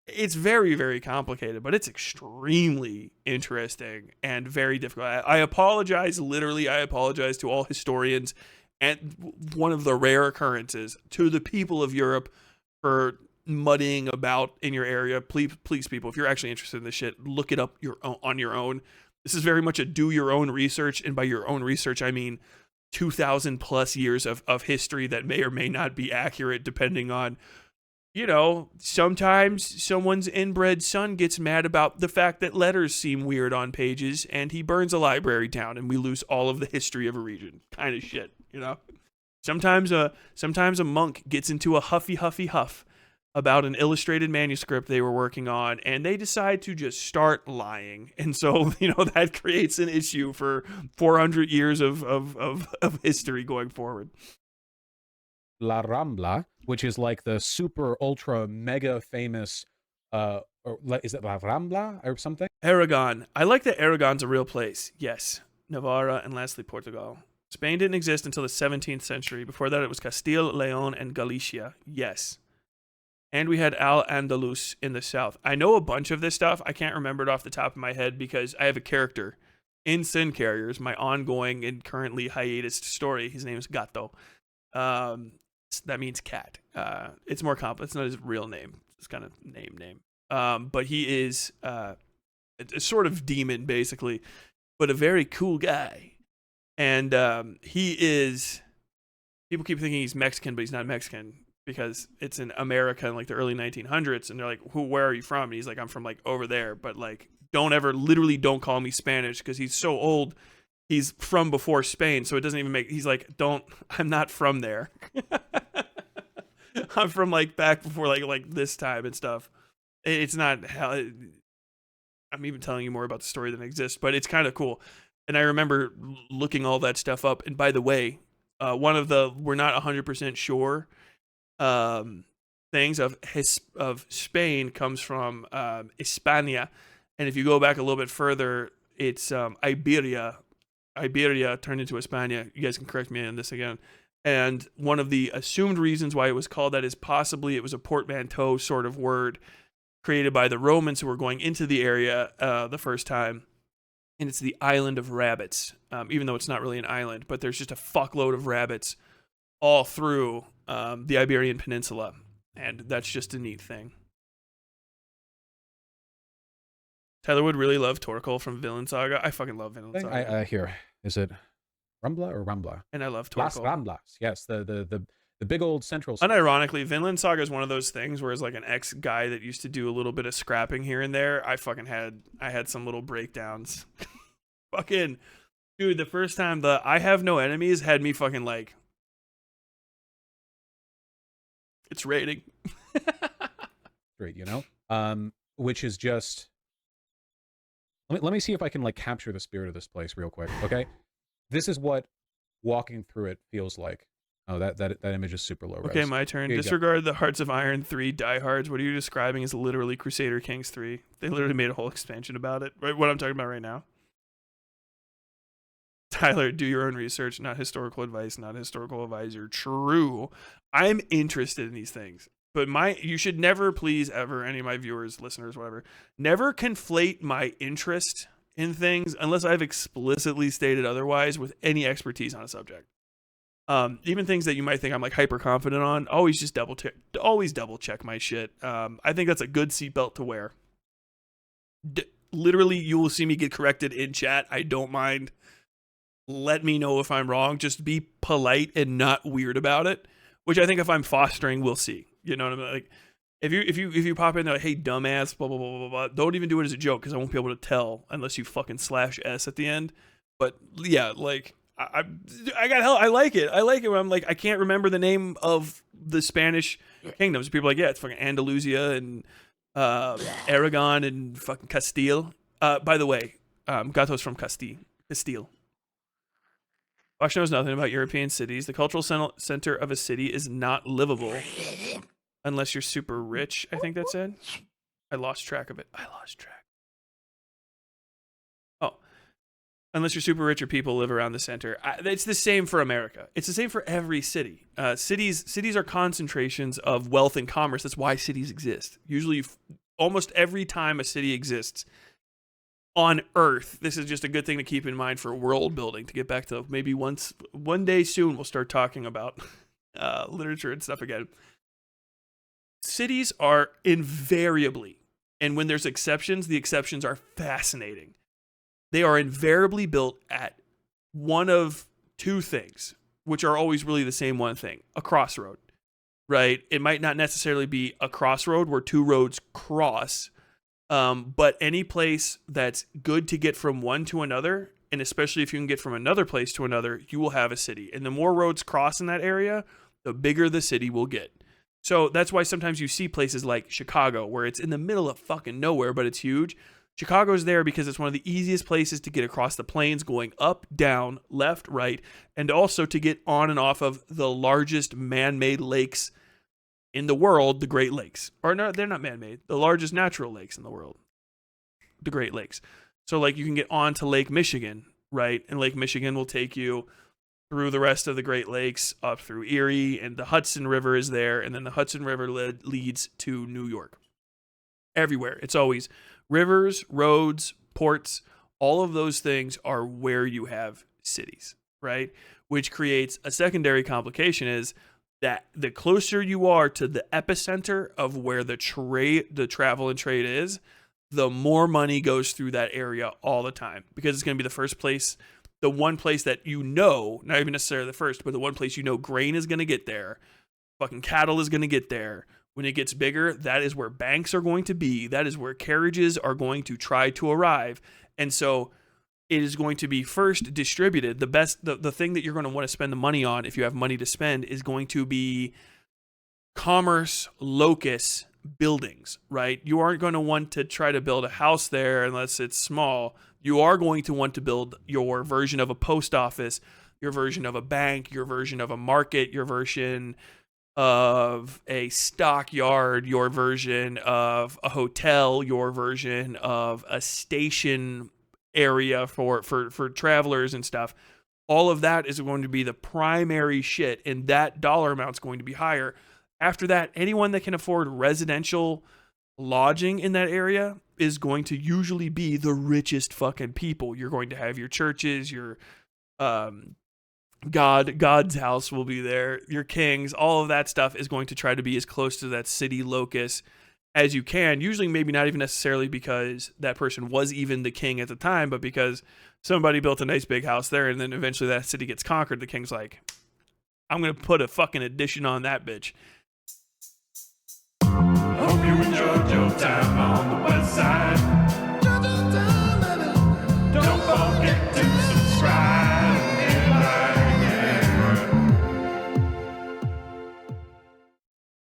It's very, very complicated, but it's extremely interesting and very difficult. I apologize, literally, I apologize to all historians, and one of the rare occurrences to the people of Europe for muddying about in your area. Please, people, if you're actually interested in this shit, look it up on your own. This is very much a do your own research, and by your own research, I mean 2,000 plus years of history that may or may not be accurate, depending on, you know, sometimes someone's inbred son gets mad about the fact that letters seem weird on pages, and he burns a library down, and we lose all of the history of a region, kind of shit, you know. Sometimes a monk gets into a huffy huff about an illustrated manuscript they were working on, and they decide to just start lying. And so, you know, that creates an issue for 400 years of history going forward. La Rambla, which is like the super ultra mega famous, or is it La Rambla or something? Aragon. I like that Aragon's a real place. Yes. Navarra, and lastly, Portugal. Spain didn't exist until the 17th century. Before that, it was Castile, Leon, and Galicia. Yes. And we had Al-Andalus in the south. I know a bunch of this stuff. I can't remember it off the top of my head because I have a character in Sin Carriers, my ongoing and currently hiatus story. His name is Gato. That means cat. It's more complex. It's not his real name. It's kind of name. But he is a sort of demon, basically, but a very cool guy. And he is... People keep thinking he's Mexican, but he's not Mexican, because it's in America in like the early 1900s, and they're like, where are you from? And he's like, I'm from like over there, but like literally don't call me Spanish, because he's so old, he's from before Spain, so it doesn't even make, he's like, I'm not from there. I'm from like back before like this time and stuff. It's not how, I'm even telling you more about the story than exists, but it's kind of cool. And I remember looking all that stuff up, and by the way, one of the, we're not 100% sure things of Spain comes from Hispania, and if you go back a little bit further, it's Iberia turned into Hispania. You guys can correct me on this again. And one of the assumed reasons why it was called that is possibly it was a portmanteau sort of word created by the Romans who were going into the area the first time, and it's the island of rabbits, even though it's not really an island, but there's just a fuckload of rabbits all through the Iberian Peninsula, and that's just a neat thing. Tyler would really love Torkel from Villain Saga. I fucking love Villain Saga. Here, is it Rambla or Rambla? And I love Torkel. Las Ramblas, yes, the big old central. Unironically, Vinland Saga is one of those things where, as like an ex guy that used to do a little bit of scrapping here and there, I had some little breakdowns. Fucking dude, the first time the I Have No Enemies had me fucking like, it's rating. Great, you know? Which is just, let me see if I can like capture the spirit of this place real quick, okay? This is what walking through it feels like. Oh, that image is super low res. Okay, my turn. Here you go. Disregard the Hearts of Iron 3 diehards. What are you describing is literally Crusader Kings 3. They literally made a whole expansion about it. Right, what I'm talking about right now. Tyler, do your own research, not historical advice, not historical advisor. True. I'm interested in these things. But you should never, please, ever, any of my viewers, listeners, whatever, never conflate my interest in things unless I've explicitly stated otherwise with any expertise on a subject. Even things that you might think I'm like hyper confident on, always double check my shit. I think that's a good seatbelt to wear. Literally, you will see me get corrected in chat. I don't mind. Let me know if I'm wrong. Just be polite and not weird about it, which I think if I'm fostering, we'll see. You know what I mean? Like, if you pop in there like, hey, dumbass, blah, blah, blah, blah, blah, don't even do it as a joke because I won't be able to tell unless you fucking /s at the end. But yeah, like, I got hell. I like it. I like it when I'm like, I can't remember the name of the Spanish kingdoms. People are like, yeah, it's fucking Andalusia and Aragon and fucking Castile. By the way, Gato's from Castile. Vaush knows nothing about European cities. The cultural center of a city is not livable unless you're super rich, I think that said. I lost track of it. Oh. Unless you're super rich or people live around the center. It's the same for America. It's the same for every city. Cities are concentrations of wealth and commerce. That's why cities exist. Usually, almost every time a city exists on Earth, this is just a good thing to keep in mind for world building. To get back to maybe one day soon, we'll start talking about literature and stuff again. Cities are invariably, and when there's exceptions, the exceptions are fascinating. They are invariably built at one of two things, which are always really the same one thing: a crossroad, right? It might not necessarily be a crossroad where two roads cross, but any place that's good to get from one to another, and especially if you can get from another place to another, you will have a city. And the more roads cross in that area, the bigger the city will get. So that's why sometimes you see places like Chicago, where it's in the middle of fucking nowhere, but it's huge. Chicago's there because it's one of the easiest places to get across the plains, going up, down, left, right, and also to get on and off of the largest man-made lakes in the world, the Great Lakes. Or no, they're not man-made. The largest natural lakes in the world, the Great Lakes. So like you can get on to Lake Michigan, right? And Lake Michigan will take you through the rest of the Great Lakes, up through Erie, and the Hudson River is there, and then the Hudson River leads to New York. Everywhere. It's always rivers, roads, ports, all of those things are where you have cities, right? Which creates a secondary complication is that the closer you are to the epicenter of where the travel and trade is, the more money goes through that area all the time, because it's going to be the first place, the one place that you know, not even necessarily the first, but the one place you know grain is going to get there, fucking cattle is going to get there. When it gets bigger, that is where banks are going to be. That is where carriages are going to try to arrive. And so it is going to be first distributed. The thing that you're going to want to spend the money on, if you have money to spend, is going to be commerce locus buildings, right? You aren't going to want to try to build a house there unless it's small. You are going to want to build your version of a post office, your version of a bank, your version of a market, your version of a stockyard, your version of a hotel, your version of a station area for travelers and stuff. All of that is going to be the primary shit, and that dollar amount's going to be higher. After that, anyone that can afford residential lodging in that area is going to usually be the richest fucking people. You're going to have your churches, your God's house will be there, your kings, all of that stuff is going to try to be as close to that city locus as you can. Usually maybe not even necessarily because that person was even the king at the time, but because somebody built a nice big house there, and then eventually that city gets conquered. The king's like, I'm going to put a fucking addition on that bitch. Hope you enjoyed your time on the Westside.